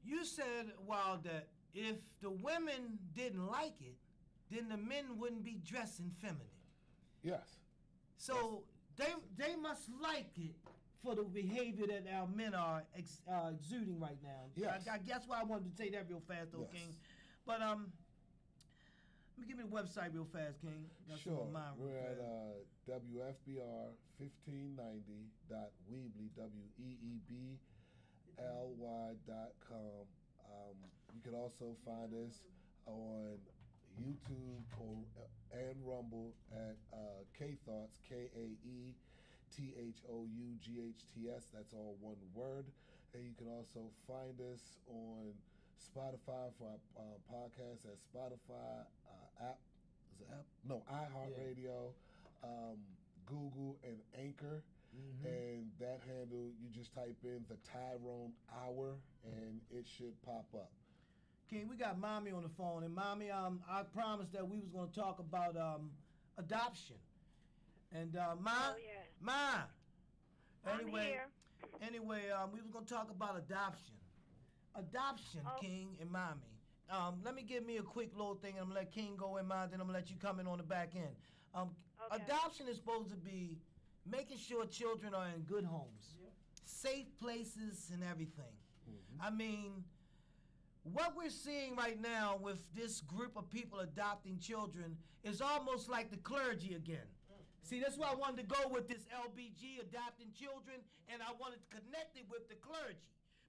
A: You said a while that if the women didn't like it, then the men wouldn't be dressing feminine.
B: Yes.
A: So they must like it for the behavior that our men are exuding right now.
B: Yes.
A: I guess why I wanted to say that real fast, though,
B: Yes.
A: King. But Let me give me the website real fast, King. Got some
B: Sure.
A: on mine real
B: We're at
A: fast.
B: WFBR1590.weebly, WEEBLY.com. You can also find us on YouTube and Rumble at K-Thoughts, KAETHOUGHTS. That's all one word. And you can also find us on Spotify for our podcast at Spotify app. Is it app? No, iHeartRadio, Google, and Anchor. And that handle, you just type in the Tyrone Hour, and it should pop up.
A: King, we got Mommy on the phone, and Mommy, I promised that we was going to talk about adoption. And Ma,
H: Oh, yeah.
A: Ma.
H: I'm
A: Anyway, we was going to talk about adoption. Adoption,
H: Oh.
A: King and Mommy. Let me give me a quick little thing, and I'm going to let King go in mine, then I'm going to let you come in on the back end.
H: Okay.
A: Adoption is supposed to be making sure children are in good homes, safe places, and everything. I mean, what we're seeing right now with this group of people adopting children is almost like the clergy again. See, that's why I wanted to go with this LBG, adopting children, and I wanted to connect it with the clergy,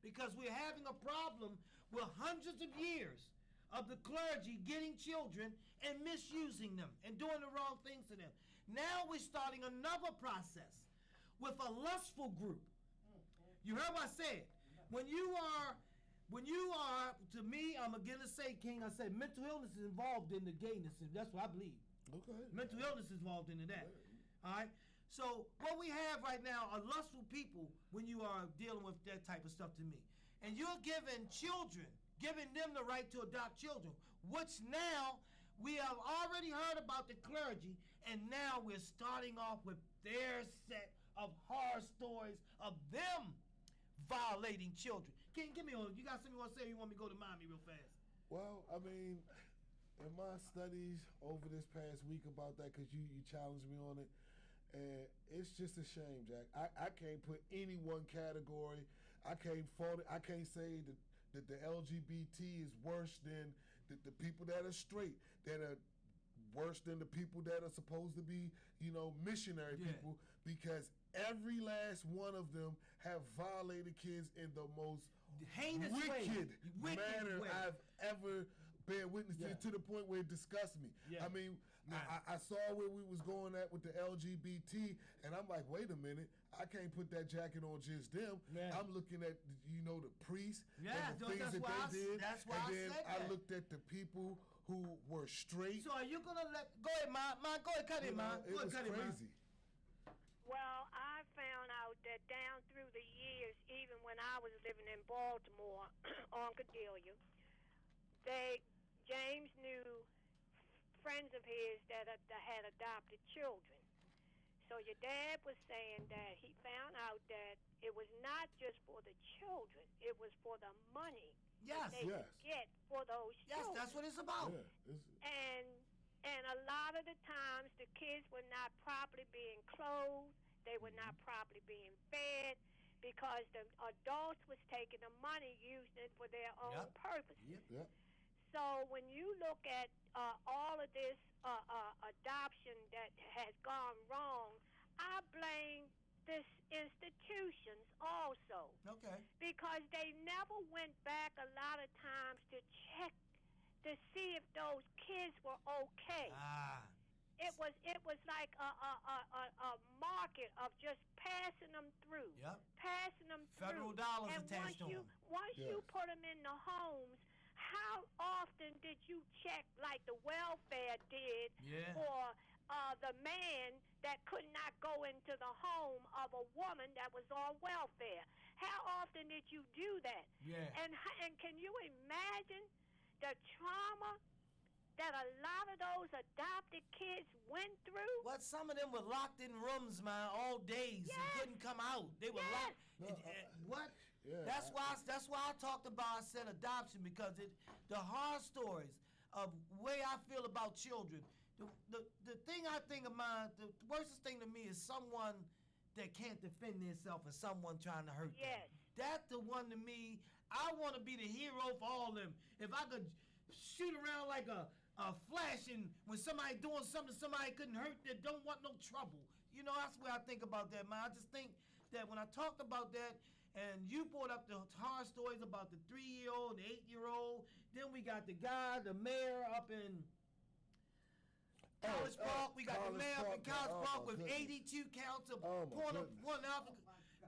A: because we're having a problem with hundreds of years of the clergy getting children and misusing them and doing the wrong things to them. Now we're starting another process with a lustful group. You heard what I said. When you are, to me, I'm gonna say, King, I said mental illness is involved in the gayness. That's what I believe.
B: Okay.
A: Mental illness is involved into that. All right. So what we have right now are lustful people when you are dealing with that type of stuff to me. And you're giving them the right to adopt children, which now we have already heard about the clergy, and now we're starting off with their set of horror stories of them violating children. King, give me you got something you want to say, or you want me to go to Mommy real fast?
B: Well, I mean, in my studies over this past week about that, because you challenged me on it, and it's just a shame, Jack. I can't put any one category. I can't fault it. I can't say that the LGBT is worse than the people that are straight, that are worse than the people that are supposed to be, missionary people, because every last one of them have violated kids in the most
A: heinous
B: wicked manner
A: way.
B: I've ever been witness to the point where it disgusts me.
A: Yeah.
B: I mean, I saw where we was going at with the LGBT, and I'm like, wait a minute, I can't put that jacket on just them.
A: Yeah.
B: I'm looking at, the priests
A: Yeah,
B: and the things
A: that's
B: that
A: why
B: they did.
A: that's why
B: and
A: I
B: then
A: said
B: I
A: that.
B: looked at the people who were straight.
A: So are you gonna go ahead, Ma, go ahead, cut it, Ma.
B: It
A: Go ahead,
B: was
A: cut it, Ma.
B: crazy.
H: Well, I found out that down through the years, even when I was living in Baltimore on Cordelia, James knew friends of his that had adopted children. So your dad was saying that he found out that it was not just for the children, it was for the money
A: Yes.
H: they could get for those
A: Yes,
H: children.
A: that's what it's about.
B: Yeah,
H: And a lot of the times the kids were not properly being clothed, they were not properly being fed, because the adults was taking the money, using it for their own purposes.
B: Yep.
H: So when you look at all of this adoption that has gone wrong, I blame this institutions also,
A: Okay.
H: because they never went back a lot of times to check to see if those kids were okay. It was like a market of just passing them through, passing them
A: Federal
H: through.
A: dollars
H: And
A: attached to them.
H: once you put them in the homes, how often did you check, like the welfare did, for the man that could not go into the home of a woman that was on welfare? How often did you do that?
A: Yeah.
H: And can you imagine the trauma that a lot of those adopted kids went through?
A: What, some of them were locked in rooms, man, all days and couldn't come out. They were locked. What?
B: Yeah,
A: That's why I talked about, I said adoption, because the horror stories of way I feel about children. The thing I think of the worst thing to me is someone that can't defend themselves and someone trying to hurt them. That's the one to me. I want to be the hero for all of them. If I could shoot around like a flashing when somebody doing something somebody couldn't hurt that don't want no trouble. You know, that's where I think about that, man. I just think that when I talked about that, and you brought up the horror stories about the 3-year-old, the 8-year-old, then we got the guy, the mayor up in College Park. We got the mayor up in College Park with 82 counts of porn out,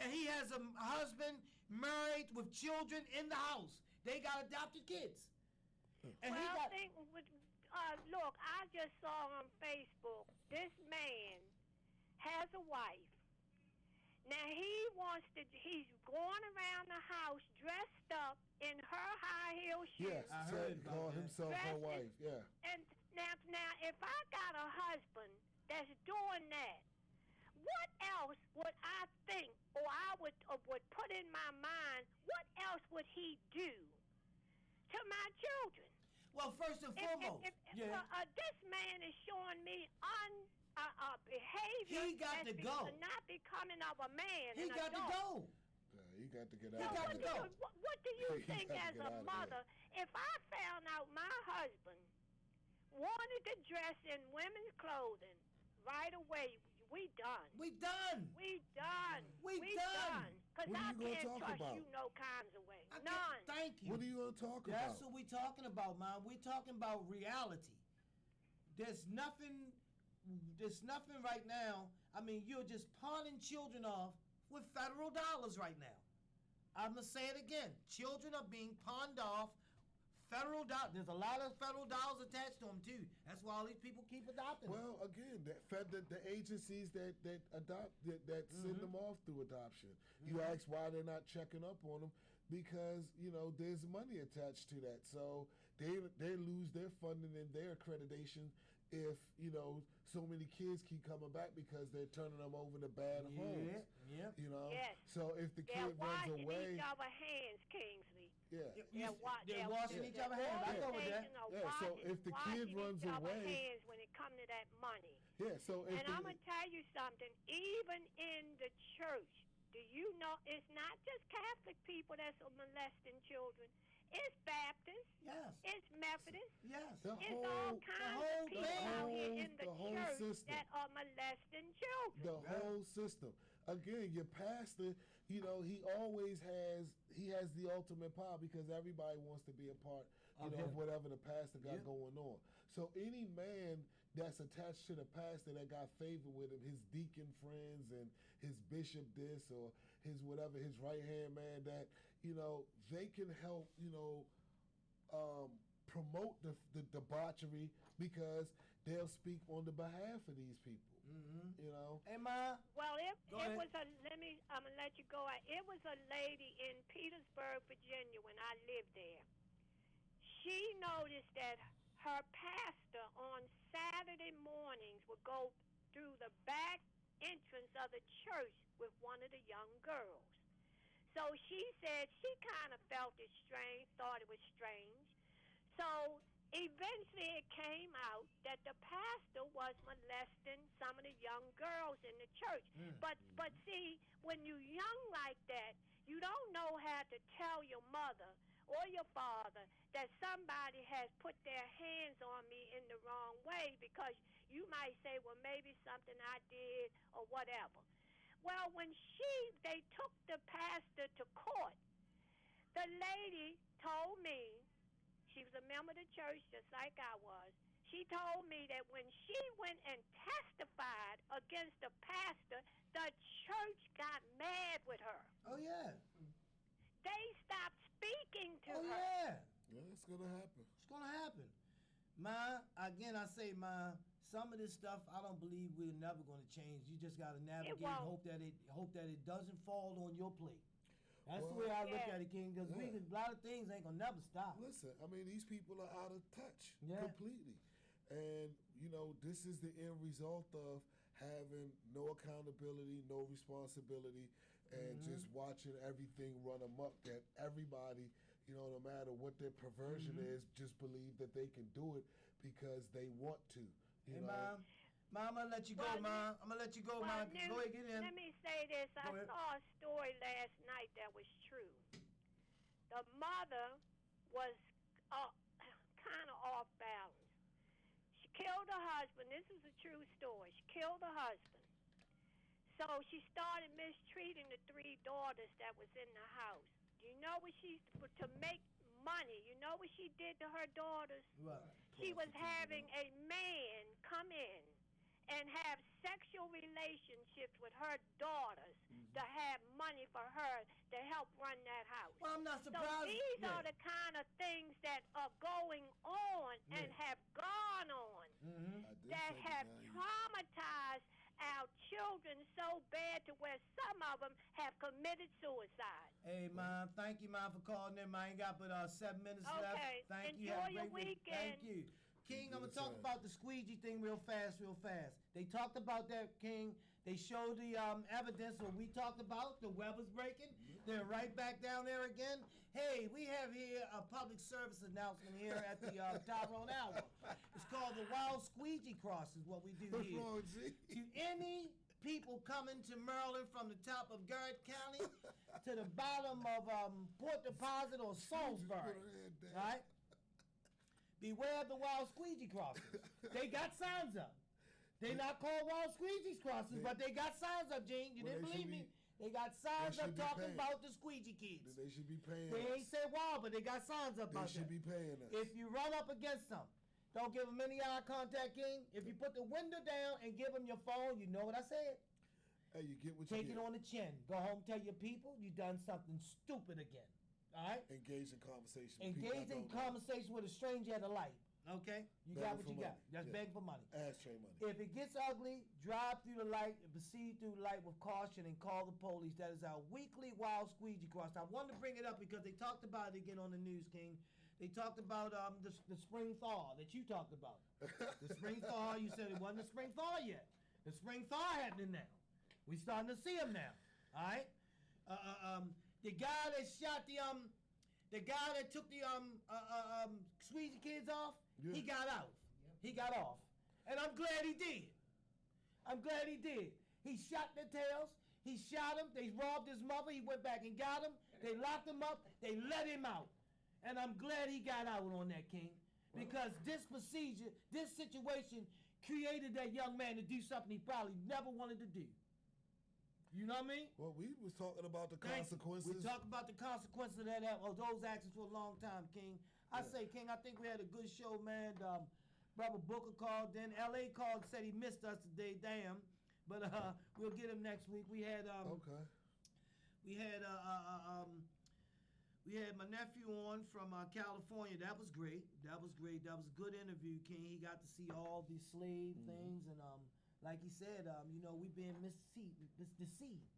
A: and he has a husband married with children in the house. They got adopted kids. And
H: look, I just saw on Facebook, this man has a wife. Now he's going around the house dressed up in her high heel shoes.
B: Yes, call himself her wife. Yeah.
H: And now, if I got a husband that's doing that, what else would I think, or I would put in my mind? What else would he do to my children?
A: Well, first and foremost,
H: this man is showing me behavior
A: he got to go.
H: Not becoming of a man.
A: He got to go.
B: Yeah, he got to get out. He got to go.
H: What do you think as a mother? If I found out my husband wanted to dress in women's clothing right away, we done.
A: We done.
H: We done.
A: We done.
H: Because I can't trust you no kinds of way. None.
A: Thank you.
B: What are you going to talk about?
A: That's what we talking about, man. We talking about reality. There's nothing right now. I mean, you're just pawning children off with federal dollars right now. I'm going to say it again. Children are being pawned off. Federal dollars. There's a lot of federal dollars attached to them too. That's why all these people keep adopting.
B: Well, again, the agencies that send them off through adoption. You ask why they're not checking up on them, because there's money attached to that. So they lose their funding and their accreditation if so many kids keep coming back because they're turning them over to bad homes.
A: Yeah.
H: Yes.
B: So if the kid runs away,
H: they're washing each other's hands, Kingsley.
B: Yeah.
A: They're washing each other's hands. I go with that.
B: Yeah. So if the kid runs away,
H: hands when it comes to that money.
B: Yeah. So if
H: I'm gonna tell you something. Even in the church, do you know it's not just Catholic people that's molesting children? It's Baptist.
A: Yes.
H: It's Methodist.
A: Yes.
H: It's all kinds of people out here in the church
B: system
H: that are molesting children.
B: The whole system. Again, your pastor, he has the ultimate power because everybody wants to be a part, of whatever the pastor got going on. So any man that's attached to the pastor that got favor with him, his deacon friends and his bishop this or his whatever, his right-hand man, that, they can help, promote the debauchery because they'll speak on the behalf of these people.
A: Hey, Ma.
H: Well, I'm gonna let you go. It was a lady in Petersburg, Virginia, when I lived there. She noticed that her pastor on Saturday mornings would go through the back entrance of the church with one of the young girls. So she said she kind of felt it strange, thought it was strange. So eventually it came out that the pastor was molesting some of the young girls in the church. But see, when you're young like that, you don't know how to tell your mother or your father that somebody has put their hands on me in the wrong way, because you might say, well, maybe something I did or whatever. Well, when they took the pastor to court, the lady told me, she was a member of the church just like I was, she told me that when she went and testified against the pastor, the church got mad with her.
A: Oh, yeah.
H: They stopped speaking to her.
A: Oh, yeah.
B: Yeah, it's going to happen.
A: It's going to happen. Ma, again, I say, Ma, some of this stuff I don't believe we're never going to change. You just got to navigate and hope that it doesn't fall on your plate. That's the way I look at it, King, because a lot of things ain't going to never stop.
B: Listen, I mean, these people are out of touch completely. And, this is the end result of having no accountability, no responsibility, and just watching everything run amok, that everybody, no matter what their perversion is, just believe that they can do it because they want to.
A: Hey, Mom, I'm going to let you go, Mom. I'm going to let you go, Mom. Go ahead, get in.
H: Let me say this. I saw a story last night that was true. The mother was kind of off balance. husband. This is a true story. She killed her husband. So she started mistreating the 3 daughters that was in the house. You know what to make money, you know what she did to her daughters?
A: Right.
H: She was having a man come in and have sexual relationships with her daughters to have money for her to help run that house.
A: Well, I'm not surprised.
H: So these are the kind of things that are going on and have gone on that have traumatized our children so bad to where some of them have committed suicide.
A: Hey, Mom, thank you, Mom, for calling in. I ain't got but 7 minutes left. Thank you.
H: Enjoy
A: Have a
H: your
A: great week.
H: weekend.
A: Thank you. King, I'm going to talk about the squeegee thing real fast. They talked about that, King. They showed the evidence what we talked about, the web was breaking. They're right back down there again. Hey, we have here a public service announcement here at the Tyrone Hour. It's called the Wild Squeegee Cross is what we do
B: What's
A: here.
B: wrong, G?
A: To any people coming to Maryland from the top of Garrett County to the bottom of Port Deposit or Salisbury, all right? Beware of the wild squeegee crosses. They got signs up. They not called wild squeegee crosses, but they got signs up, Gene. You didn't believe me? They got signs up talking about the squeegee kids.
B: They should be paying
A: They
B: us.
A: ain't say wild, but they got signs up about
B: They should
A: that.
B: be paying us.
A: If you run up against them, don't give them any eye contact, King. If you put the window down and give them your phone, you know what I said.
B: Hey, you get what
A: Take
B: you
A: it
B: get.
A: on the chin. Go home, tell your people you done something stupid again. All right?
B: Engage in conversation. with people
A: Engage
B: that
A: in
B: don't know.
A: conversation with a stranger at a light. Okay? You got what
B: Begging
A: you
B: for
A: got.
B: money.
A: Just
B: Yeah.
A: beg for money.
B: Ashtray money.
A: If it gets ugly, drive through the light and proceed through the light with caution and call the police. That is our weekly wild squeegee cross. I wanted to bring it up because they talked about it again on the news, King. They talked about the spring thaw that you talked about. The spring thaw, you said it wasn't a spring thaw yet. The spring thaw happening now. We starting to see them now. All right? The guy that shot the guy that took the squeegee kids off, he got out. He got off. And I'm glad he did. I'm glad he did. He shot their tails. He shot him. They robbed his mother. He went back and got him. They locked him up. They let him out. And I'm glad he got out on that, King. Because this procedure, this situation created that young man to do something he probably never wanted to do. You know what I mean?
B: Well, we was talking about the consequences.
A: We talked about the consequences of those actions for a long time, King. I say, King, I think we had a good show, man. Brother Booker called, then L.A. called and said he missed us today, damn. But we'll get him next week. We had my nephew on from California. That was great. That was a good interview, King. He got to see all the slave things and like he said, we've been deceived.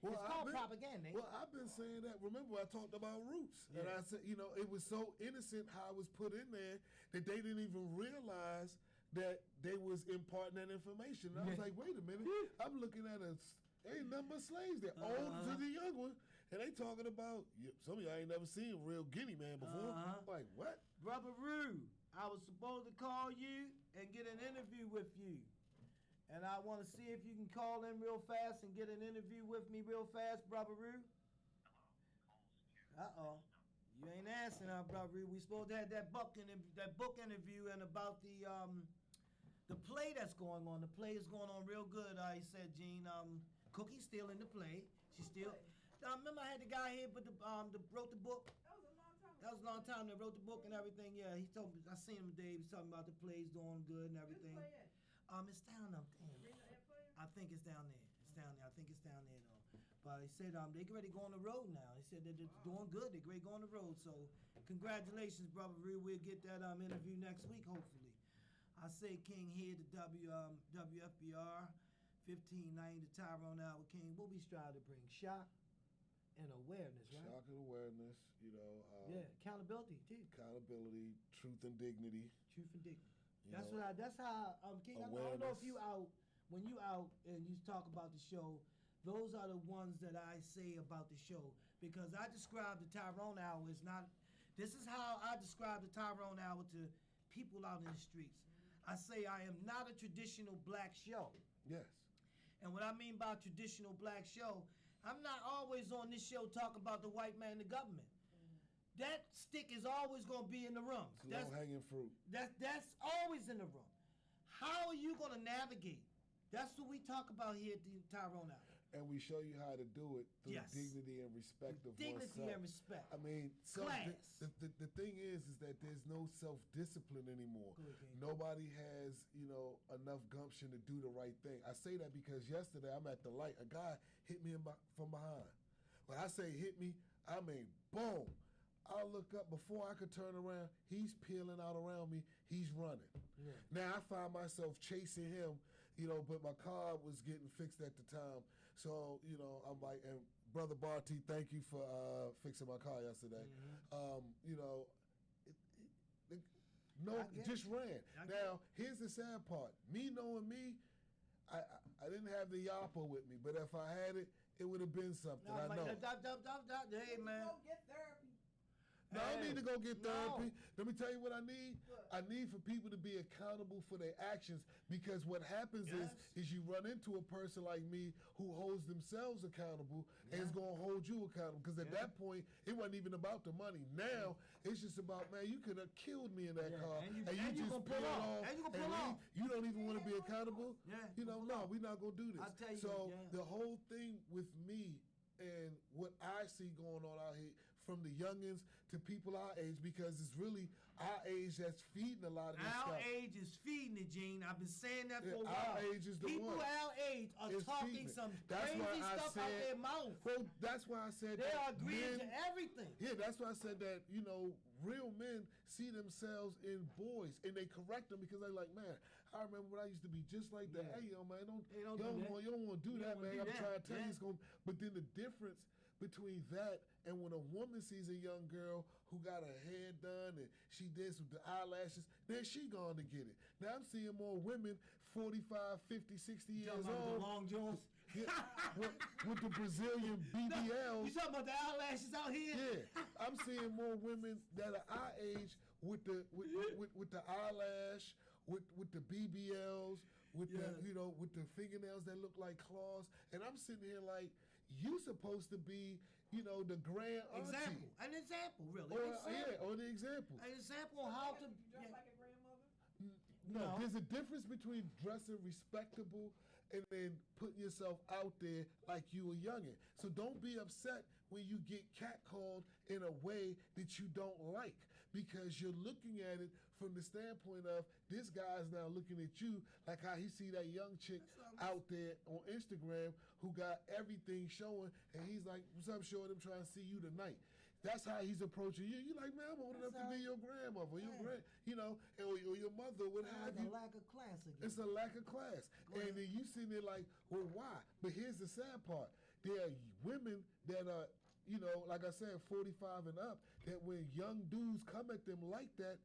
B: Well,
A: it's called propaganda.
B: Well, I've been saying that. Remember, I talked about roots.
A: Yeah.
B: And I said, it was so innocent how it was put in there that they didn't even realize that they was imparting that information. And I was like, wait a minute. I'm looking at ain't nothing but slaves there, old to the young one. And they talking about, some of y'all ain't never seen a real Guinea man before. Like, what?
A: Brother Rue, I was supposed to call you and get an interview with you. And I want to see if you can call in real fast and get an interview with me real fast, Brother Rue. Uh-oh. You ain't answering now, Brother Rue. We supposed to have that book interview and about the play that's going on. The play is going on real good, he said, Gene. Cookie's still in the play. She's still... remember I had the guy here wrote the book? That was a long time. That wrote the book and everything. Yeah, he told me. I seen him today. He was talking about the plays doing good and everything. It's down there. I think it's down there. I think it's down there though. But he said they get ready to go on the road now. He said they're doing good. They're ready to go on the road. So congratulations, Brother Rue. We'll get that interview next week, hopefully. I say, King, here to WFBR 1590, the Tyrone Hour, King. What we strive to bring shock and awareness, right?
B: Shock and awareness,
A: accountability too.
B: Accountability, truth and dignity.
A: Truth and dignity. That's how King. I don't know if when you out and you talk about the show, those are the ones that I say about the show because I describe the Tyrone Hour as not. This is how I describe the Tyrone Hour to people out in the streets. I say I am not a traditional black show.
B: Yes.
A: And what I mean by traditional black show, I'm not always on this show talking about the white man and the government. That stick is always going to be in the room.
B: It's low-hanging fruit.
A: That's always in the room. How are you going to navigate? That's what we talk about here at the Tyrone Hour.
B: And we show you how to do it through dignity and respect of
A: dignity
B: oneself.
A: And respect.
B: I mean,
A: class.
B: The thing is that there's no self-discipline anymore. Nobody has, enough gumption to do the right thing. I say that because yesterday I'm at the light. A guy hit me from behind. When I say hit me, I mean boom. I look up, before I could turn around, he's peeling out around me, he's running. Yeah. Now I find myself chasing him, but my car was getting fixed at the time. So, I'm like, and Brother Barty, thank you for fixing my car yesterday. Just ran. Now, here's the sad part. Me knowing me, I didn't have the yapper with me, but if I had it, it would have been something. I know.
A: Hey, man.
C: Go get therapy.
B: No, I need to go get therapy. Let me tell you what I need. I need for people to be accountable for their actions, because what happens is you run into a person like me who holds themselves accountable and is going to hold you accountable. Because at that point, it wasn't even about the money. Now, it's just about, man, you could have killed me in that car. And you just pull off.
A: And you can pull off.
B: You don't even want to be accountable.
A: No,
B: we're not going to do this.
A: I'll tell you,
B: so the whole thing with me and what I see going on out here, from the youngins to people our age, because it's really our age that's feeding a lot of this stuff.
A: Our age is feeding it, Gene. I've been saying that for a while.
B: Our age is the
A: people
B: one.
A: Our age are talking some crazy stuff out their mouth.
B: Well, that's why I said
A: they are agreeing to everything.
B: Yeah, that's why I said that, real men see themselves in boys, and they correct them because they're like, man, I remember when I used to be just like that. Hey, man, you don't want to do that, man. I'm trying to tell you it's going to. But then the difference between that and when a woman sees a young girl who got her hair done and she did with the eyelashes, then she going to get it. Now I'm seeing more women 45, 50, 60 years old.
A: The long jaws?
B: With the Brazilian BBLs.
A: No, you talking about the eyelashes out here?
B: Yeah. I'm seeing more women that are our age with the eyelash, with the BBLs, with the fingernails that look like claws. And I'm sitting here like, you supposed to be, the grand auntie.
A: An example, really.
B: Or the example.
A: An example on how to
C: dress like a grandmother.
B: No, there's a difference between dressing respectable and then putting yourself out there like you a youngin'. So don't be upset when you get catcalled in a way that you don't like, because you're looking at it from the standpoint of this guy's now looking at you like how he see that young chick out there on Instagram who got everything showing, and he's like, what's up, shorty? I'm trying to see you tonight. That's how he's approaching you. You're like, man, I'm old enough to be your grandmother, or or your mother, what have you.
A: It's a lack of class again.
B: It's a lack of class. And then you sitting there like, well, why? But here's the sad part. There are women that are, like I said, 45 and up, that when young dudes come at them like that,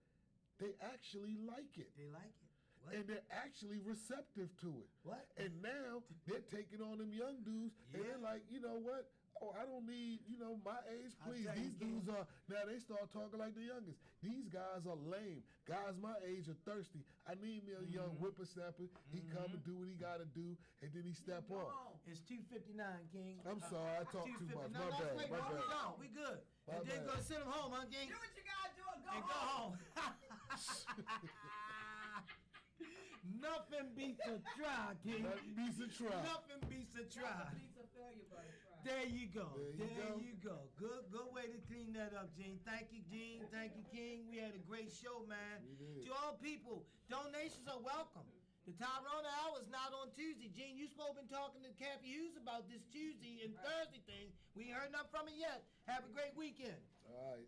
B: they actually like it.
A: They like it. What?
B: And they're actually receptive to it.
A: What?
B: And now they're taking on them young dudes, and they're like, you know what? Oh, I don't need, my age, please. These dudes are, now they start talking like the youngest. These guys are lame. Guys my age are thirsty. I need me a young whippersnapper. He come and do what he got to do, and then he step on.
A: It's 2:59, King.
B: I'm sorry, I talk too much. My bad.
A: Wait, we good. And then go send him home, huh, King?
C: Do what you got to do and
A: go home. Nothing beats a try, King.
B: Nothing beats a try.
A: Nothing beats a try.
C: Nothing beats a failure but a try.
A: There you go. There you go. Good way to clean that up, Gene. Thank you, Gene. Thank you, King. We had a great show, man. To all people, donations are welcome. The Tyrone Hour is not on Tuesday. Gene, you supposed to been talking to Kathy Hughes about this Tuesday and Thursday thing. We ain't heard nothing from it yet. Have a great weekend.
B: All right.